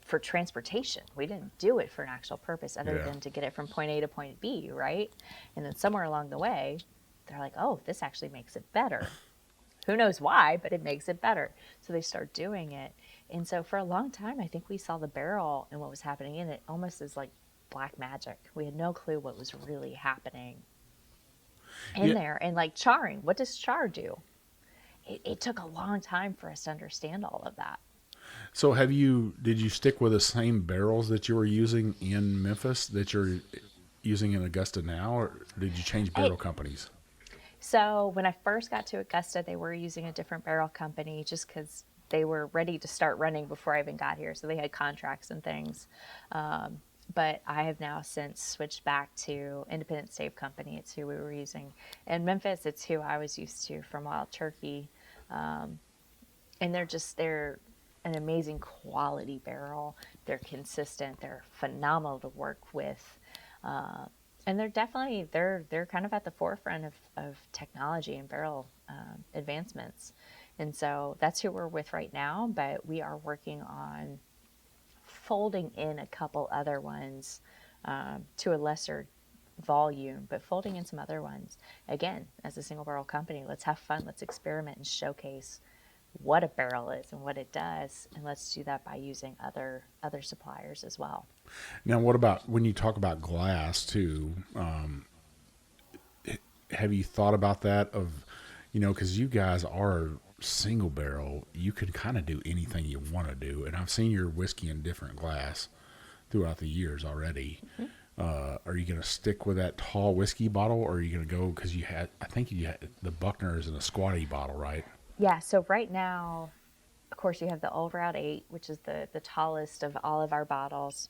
for transportation. We didn't do it for an actual purpose other Yeah. than to get it from point A to point B, right? And then somewhere along the way, they're like, oh, this actually makes it better. Who knows why, but it makes it better. So they start doing it. And so for a long time, I think we saw the barrel and what was happening in it almost as like black magic. We had no clue what was really happening in Yeah. there. And like charring, what does char do? It took a long time for us to understand all of that. So did you stick with the same barrels that you were using in Memphis that you're using in Augusta now, or did you change barrel companies? So when I first got to Augusta, they were using a different barrel company just because they were ready to start running before I even got here. So they had contracts and things. But I have now since switched back to Independent Stave Company. It's who we were using. In Memphis, it's who I was used to from Wild Turkey. And they're an amazing quality barrel. They're consistent. They're phenomenal to work with. And they're kind of at the forefront of technology and barrel advancements. And so that's who we're with right now, but we are working on folding in a couple other ones to a lesser volume, but folding in some other ones. Again, as a single barrel company, let's have fun, let's experiment and showcase what a barrel is and what it does, and let's do that by using other suppliers as well. Now, what about when you talk about glass too? Have you thought about that? Because you guys are single barrel, you can kind of do anything you want to do, and I've seen your whiskey in different glass throughout the years already. Are you going to stick with that tall whiskey bottle, or are you going to go because I think you had the Buckner is in a squatty bottle, right? Yeah, so right now, of course, you have the Old Route 8, which is the tallest of all of our bottles.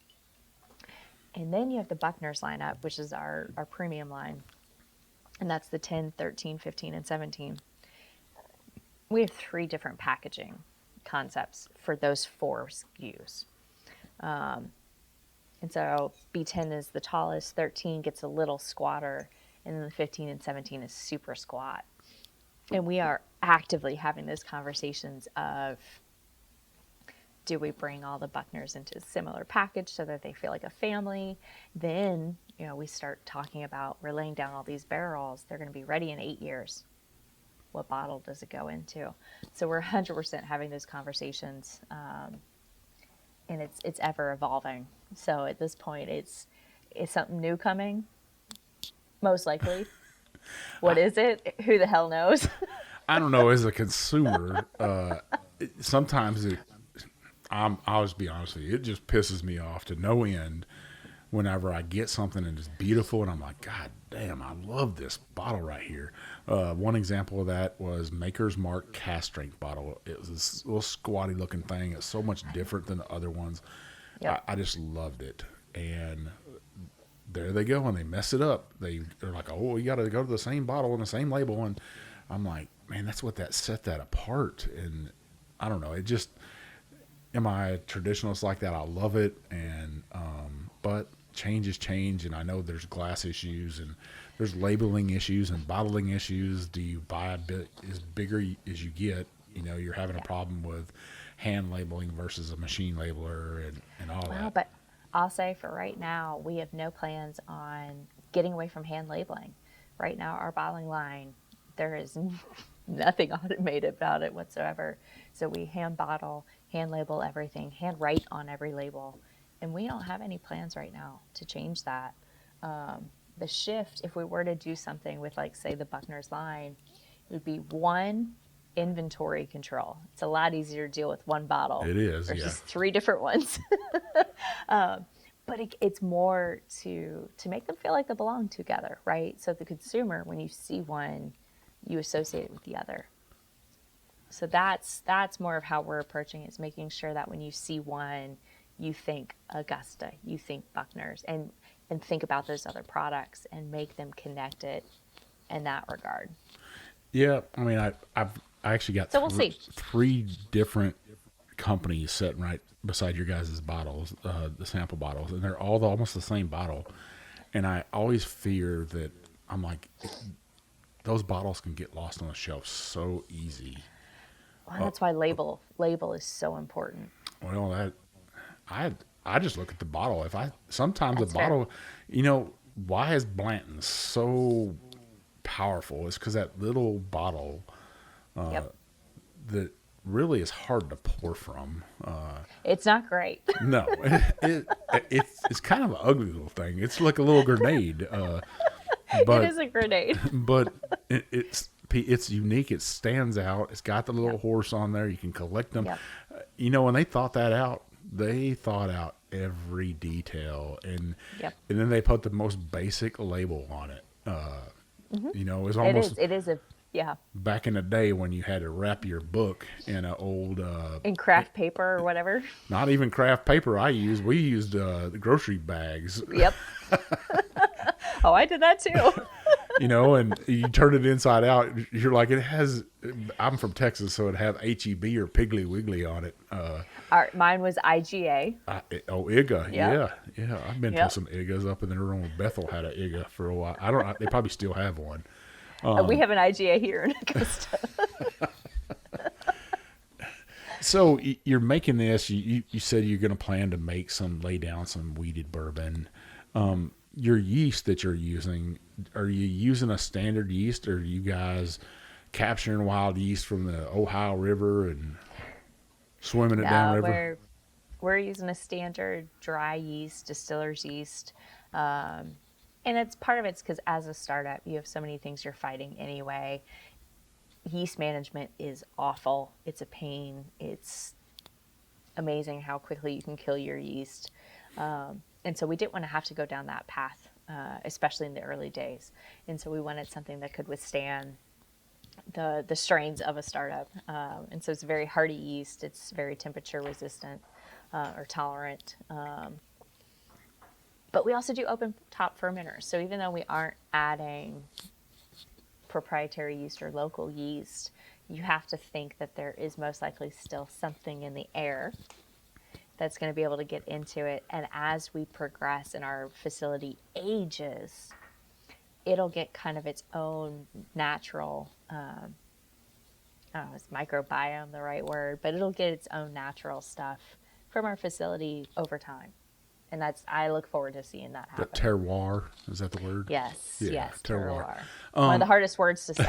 And then you have the Buckner's lineup, which is our premium line. And that's the 10, 13, 15, and 17. We have 3 different packaging concepts for those 4 SKUs. And so B10 is the tallest, 13 gets a little squatter, and then the 15 and 17 is super squat. And we are actively having those conversations of, do we bring all the Buckners into a similar package so that they feel like a family? Then, we start talking about, we're laying down all these barrels. They're going to be ready in 8 years. What bottle does it go into? So we're 100% having those conversations, and it's ever evolving. So at this point, it's something new coming, most likely. What is it? Who the hell knows? I don't know. As a consumer, sometimes I'll just be honest with you, it just pisses me off to no end whenever I get something and it's beautiful and I'm like, God damn, I love this bottle right here. One example of that was Maker's Mark cast strength bottle. It was this little squatty looking thing. It's so much different than the other ones. Yep. I just loved it. And there they go, and they mess it up. They're like, oh, you got to go to the same bottle and the same label. And I'm like, man, that's what set that apart. And I don't know. It just, am I a traditionalist like that? I love it. And, but change is change. And I know there's glass issues and there's labeling issues and bottling issues. Do you buy a bit as bigger as you get? You're having a problem with hand labeling versus a machine labeler and all that. But I'll say for right now, we have no plans on getting away from hand labeling. Right now, our bottling line, there is nothing automated about it whatsoever. So we hand bottle, hand label everything, hand write on every label. And we don't have any plans right now to change that. The shift, if we were to do something with, like, say, the Buckner's line, it would be one, inventory control. It's a lot easier to deal with one bottle. It is, versus 3 different ones. But it's more to make them feel like they belong together, right? So the consumer, when you see one, you associate it with the other. So that's more of how we're approaching it, is making sure that when you see one, you think Augusta, you think Buckner's, and think about those other products and make them connected in that regard. Yeah, I mean, I actually got we'll see. 3 different companies sitting right beside your guys' bottles, the sample bottles, and they're all almost the same bottle. And I always fear that, I'm like, those bottles can get lost on the shelf so easy. Well, that's why label is so important. Well, I just look at the bottle. Sometimes That's the bottle, why is Blanton so powerful? It's because that little bottle Yep. that really is hard to pour from. It's not great. No, it's kind of an ugly little thing. It's like a little grenade. But It is a grenade. but it's unique. It stands out. It's got the little horse on there. You can collect them. Yep. When they thought that out, they thought out every detail, and Yep. and then they put the most basic label on it. It was almost It is a yeah. back in the day when you had to wrap your book in an old In craft paper or whatever. not even craft paper. We used the grocery bags. Yep. Oh, I did that too. And you turn it inside out. You're like, I'm from Texas, so it had HEB or Piggly Wiggly on it. Mine was IGA. IGA. Yeah. Yeah. I've been to Yep. some IGAs up in the room. Bethel had an IGA for a while. I don't know. They probably still have one. We have an IGA here in Augusta. So you're making this. You said you're going to plan to lay down some weeded bourbon. Your yeast that you're using, are you using a standard yeast, or are you guys capturing wild yeast from the Ohio River and swimming it down river? We're using a standard dry yeast, distiller's yeast. And it's because as a startup, you have so many things you're fighting anyway. Yeast management is awful. It's a pain. It's amazing how quickly you can kill your yeast. And so we didn't want to have to go down that path, especially in the early days. And so we wanted something that could withstand the strains of a startup. And so it's a very hardy yeast. It's very temperature resistant or tolerant. But we also do open top fermenters. So even though we aren't adding proprietary yeast or local yeast, you have to think that there is most likely still something in the air that's going to be able to get into it. And as we progress and our facility ages, it'll get kind of its own natural, is microbiome the right word, but it'll get its own natural stuff from our facility over time. And I look forward to seeing that happen. The terroir, is that the word? Yes, Yeah, yes, terroir. terroir. One of the hardest words to say.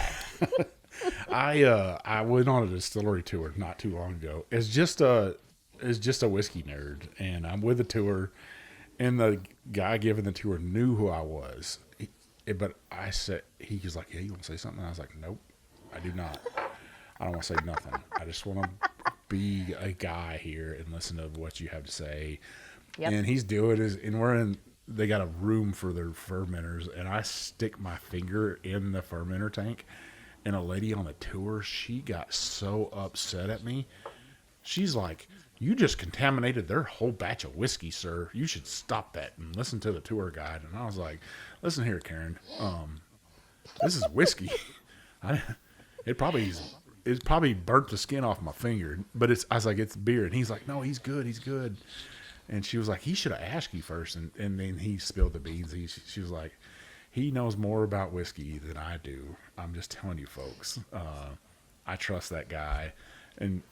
I went on a distillery tour not too long ago. It's just a whiskey nerd, and I'm with the tour, and the guy giving the tour knew who I was. But I said, he was like, "Yeah, you want to say something?" And I was like, "Nope, I do not. I don't want to say nothing. I just want to be a guy here and listen to what you have to say." Yep. And he's doing his, and they got a room for their fermenters, and I stick my finger in the fermenter tank, and a lady on the tour, she got so upset at me. She's like, "You just contaminated their whole batch of whiskey, sir. You should stop that and listen to the tour guide." And I was like, "Listen here, Karen. This is whiskey. It's probably burnt the skin off my finger, but I was like, it's beer." And he's like, "No, he's good. He's good." And she was like, "He should have asked you first." And then he spilled the beans. She was like, "He knows more about whiskey than I do. I'm just telling you, folks. I trust that guy." And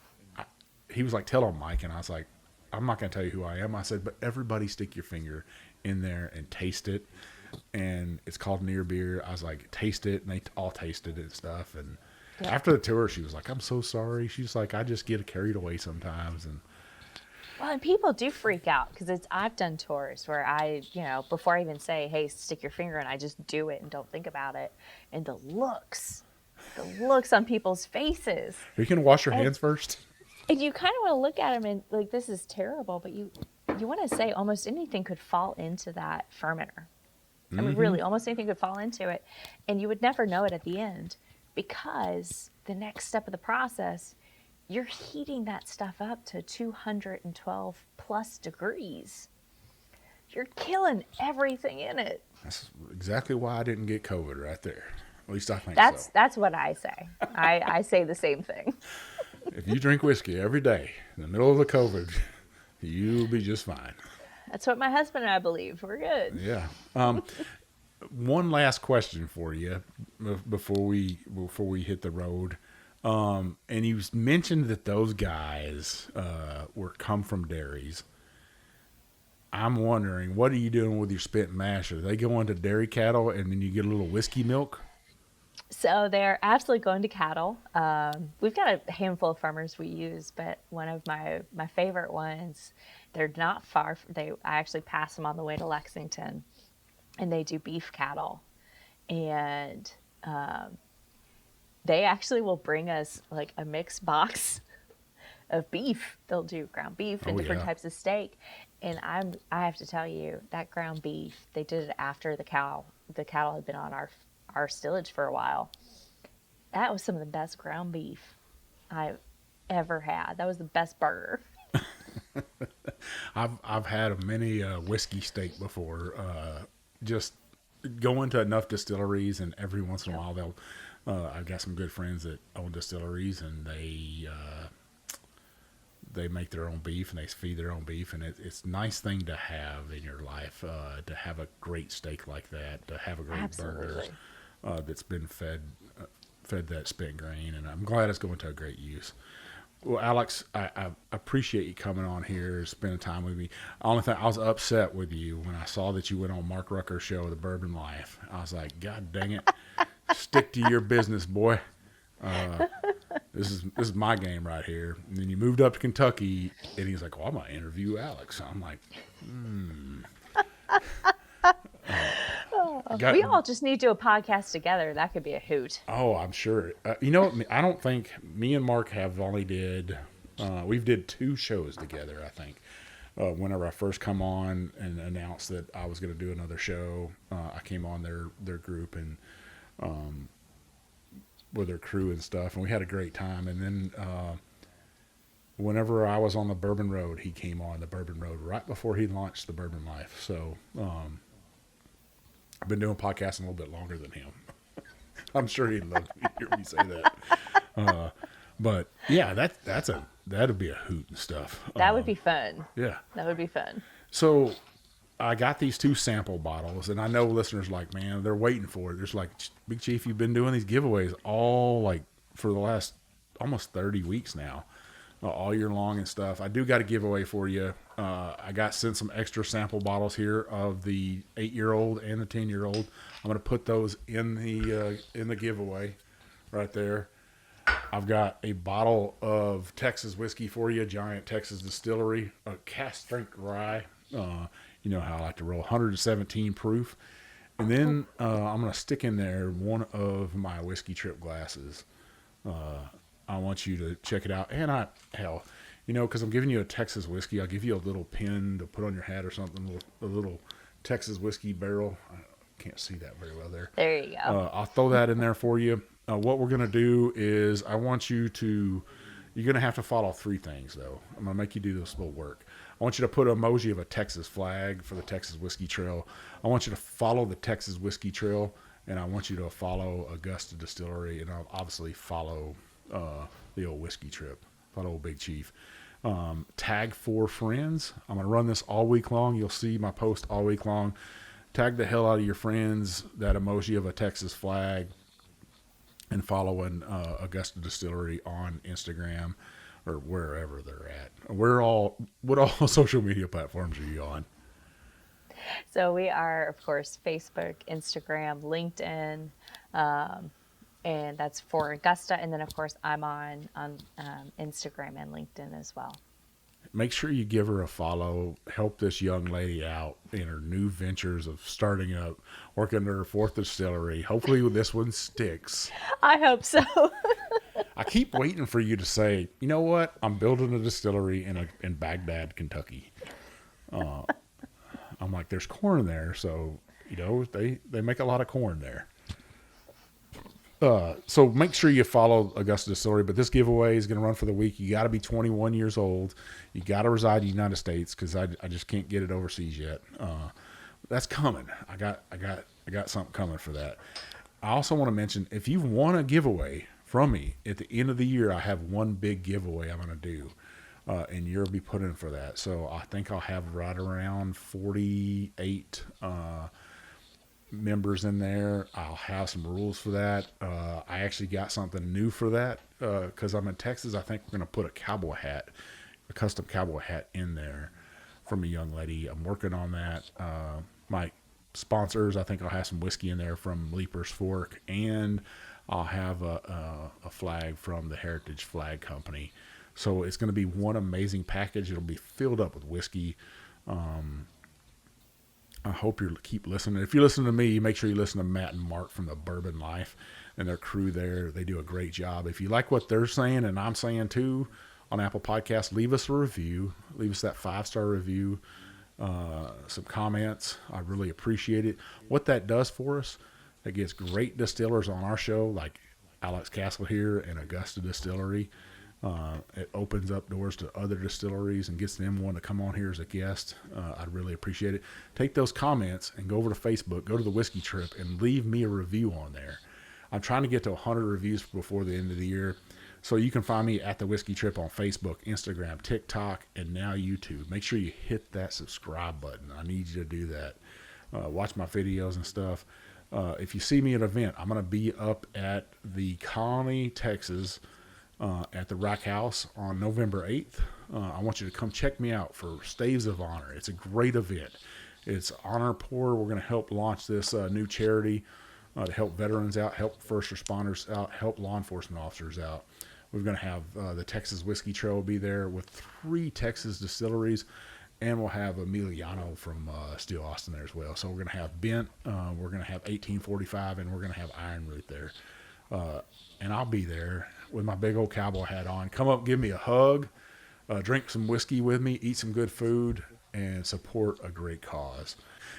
he was like, "Tell him, Mike." And I was like, "I'm not going to tell you who I am." I said, "But everybody stick your finger in there and taste it." And it's called near beer. I was like, "Taste it." And they all tasted it and stuff. And after the tour, she was like, "I'm so sorry." She's like, "I just get carried away sometimes." And Well, and people do freak out because I've done tours where before I even say, "Hey, stick your finger in," I just do it and don't think about it. And the looks on people's faces. you can wash your hands first. And you kind of want to look at them and like, this is terrible, but you want to say almost anything could fall into that fermenter. I mean, really, almost anything could fall into it. And you would never know it at the end because the next step of the process, you're heating that stuff up to 212 plus degrees. You're killing everything in it. That's exactly why I didn't get COVID right there. At least I think so. That's what I say. I say the same thing. If you drink whiskey every day in the middle of the COVID, you'll be just fine. That's what my husband and I believe. We're good. Yeah. One last question for you before we hit the road. And you mentioned that those guys come from dairies, I'm wondering, what are you doing with your spit and mash? Are they going to dairy cattle and then you get a little whiskey milk? So they're absolutely going to cattle. We've got a handful of farmers we use, but one of my favorite ones, they're not far. I actually pass them on the way to Lexington, and they do beef cattle, and they actually will bring us like a mixed box of beef. They'll do ground beef and different types of steak, and I have to tell you that ground beef, they did it after the cattle had been on our stillage for a while. That was some of the best ground beef I've ever had. That was the best burger. I've had a mini whiskey steak before. Just going to enough distilleries, and every once in a while they'll. I've got some good friends that own distilleries, and they make their own beef and they feed their own beef, and it's a nice thing to have in your life, to have a great steak like that, to have a great burger that's been fed that spent grain, and I'm glad it's going to a great use. Well, Alex, I appreciate you coming on here, spending time with me. Only thing, I was upset with you when I saw that you went on Mark Rucker's show, The Bourbon Life. I was like, God dang it, stick to your business, boy. This is my game right here. And then you moved up to Kentucky, and he's like, "Well, I'm gonna interview Alex." I'm like, We all just need to do a podcast together. That could be a hoot. Oh, I'm sure. You know, I don't think me and Mark have only did. We've did 2 shows together. I think. Whenever I first come on and announced that I was going to do another show, I came on their group and with their crew and stuff, and we had a great time. And then whenever I was on the Bourbon Road, he came on the Bourbon Road right before he launched the Bourbon Life. So I've been doing podcasting a little bit longer than him. I'm sure he'd love to hear me say that. But yeah, that'd be a hoot and stuff. That would be fun. Yeah, that would be fun. So I got these 2 sample bottles, and I know listeners like, man, they're waiting for it. There's like, Big Chief, you've been doing these giveaways all like for the last almost 30 weeks now, all year long and stuff. I do got a giveaway for you. I got sent some extra sample bottles here of the 8-year-old and the 10-year-old. I'm going to put those in the giveaway right there. I've got a bottle of Texas whiskey for you, Giant Texas Distillery, a cast strength rye. You know how I like to roll, 117 proof. And then I'm going to stick in there one of my whiskey trip glasses. I want you to check it out. And because I'm giving you a Texas whiskey, I'll give you a little pin to put on your hat or something, a little Texas whiskey barrel. I can't see that very well there. There you go. I'll throw that in there for you. What we're going to do is I want you to, you're going to have to follow 3 things, though. I'm going to make you do this little work. I want you to put an emoji of a Texas flag for the Texas Whiskey Trail. I want you to follow the Texas Whiskey Trail, and I want you to follow Augusta Distillery, and I'll obviously follow the old whiskey trip, follow old Big Chief. Tag 4 friends. I'm going to run this all week long. You'll see my post all week long. Tag the hell out of your friends, that emoji of a Texas flag, and following Augusta Distillery on Instagram or wherever they're at. What all social media platforms are you on? So we are, of course, Facebook, Instagram, LinkedIn, and that's for Augusta. And then, of course, I'm on Instagram and LinkedIn as well. Make sure you give her a follow. Help this young lady out in her new ventures of starting up, working under her 4th distillery. Hopefully this one sticks. I hope so. I keep waiting for you to say, you know what? I'm building a distillery in Baghdad, Kentucky. I'm like, there's corn there, so they make a lot of corn there. So make sure you follow Augusta Distillery, but this giveaway is going to run for the week. You got to be 21 years old. You got to reside in the United States, because I just can't get it overseas yet. That's coming. I got something coming for that. I also want to mention, if you want a giveaway from me at the end of the year, I have one big giveaway I'm going to do, and you'll be put in for that. So I think I'll have right around 48 members in there. I'll have some rules for that. I actually got something new for that because I'm in Texas. I think we're going to put a custom cowboy hat in there. from a young lady. I'm working on that. My sponsors, I think I'll have some whiskey in there from Leaper's Fork, and I'll have a flag from the Heritage Flag Company. So it's going to be one amazing package. It'll be filled up with whiskey. I hope you keep listening. If you listen to me, make sure you listen to Matt and Mark from the Bourbon Life and their crew there. They do a great job. If you like what they're saying, and I'm saying too, on Apple Podcasts, leave us a review. Leave us that 5-star review, some comments. I really appreciate it. What that does for us, it gets great distillers on our show, like Alex Castle here and Augusta Distillery. It opens up doors to other distilleries and gets them one to come on here as a guest. I'd really appreciate it. Take those comments and go over to Facebook, go to the Whiskey Trip, and leave me a review on there. I'm trying to get to 100 reviews before the end of the year. So you can find me at the Whiskey Trip on Facebook, Instagram, TikTok, and now YouTube. Make sure you hit that subscribe button. I need you to do that. Watch my videos and stuff. If you see me at an event, I'm going to be up at the Colony, Texas, at the Rack House on November 8th. I want you to come check me out for Staves of Honor. It's a great event. It's honor pour. We're going to help launch this new charity to help veterans out, help first responders out, help law enforcement officers out. We're going to have the Texas Whiskey Trail be there with 3 Texas distilleries, and we'll have Emiliano from Steel Austin there as well. So we're going to have Bent, we're going to have 1845, and we're going to have Iron Root there. And I'll be there with my big old cowboy hat on. Come up, give me a hug, drink some whiskey with me, eat some good food, and support a great cause.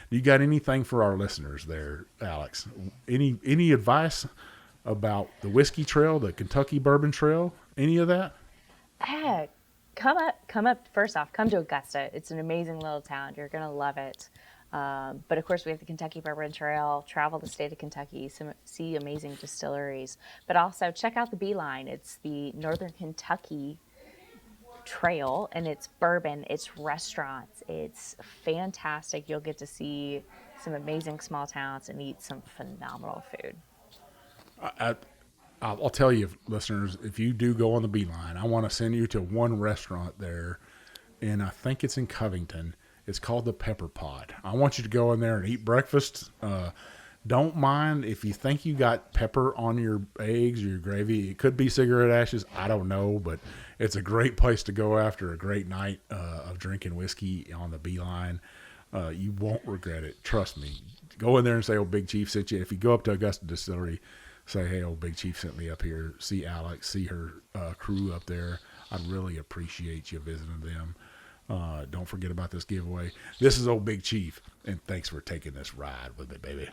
You got anything for our listeners there, Alex? Any advice about the whiskey trail, the Kentucky Bourbon Trail, any of that? Come up. First off, come to Augusta. It's an amazing little town. You're gonna love it. But of course, we have the Kentucky Bourbon Trail. Travel the state of Kentucky, see amazing distilleries. But also check out the Beeline. It's the Northern Kentucky Trail, and it's bourbon, it's restaurants, it's fantastic. You'll get to see some amazing small towns and eat some phenomenal food. I'll tell you, listeners, if you do go on the Beeline, I want to send you to one restaurant there, and I think it's in Covington. It's called the Pepper Pot. I want you to go in there and eat breakfast. Don't mind if you think you got pepper on your eggs or your gravy. It could be cigarette ashes. I don't know, but it's a great place to go after a great night of drinking whiskey on the Beeline. You won't regret it. Trust me. Go in there and say, "Oh, Big Chief sent you." If you go up to Augusta Distillery, say, "Hey, old Big Chief sent me up here." See Alex, see her crew up there. I'd really appreciate you visiting them. Don't forget about this giveaway. This is old Big Chief, and thanks for taking this ride with me, baby.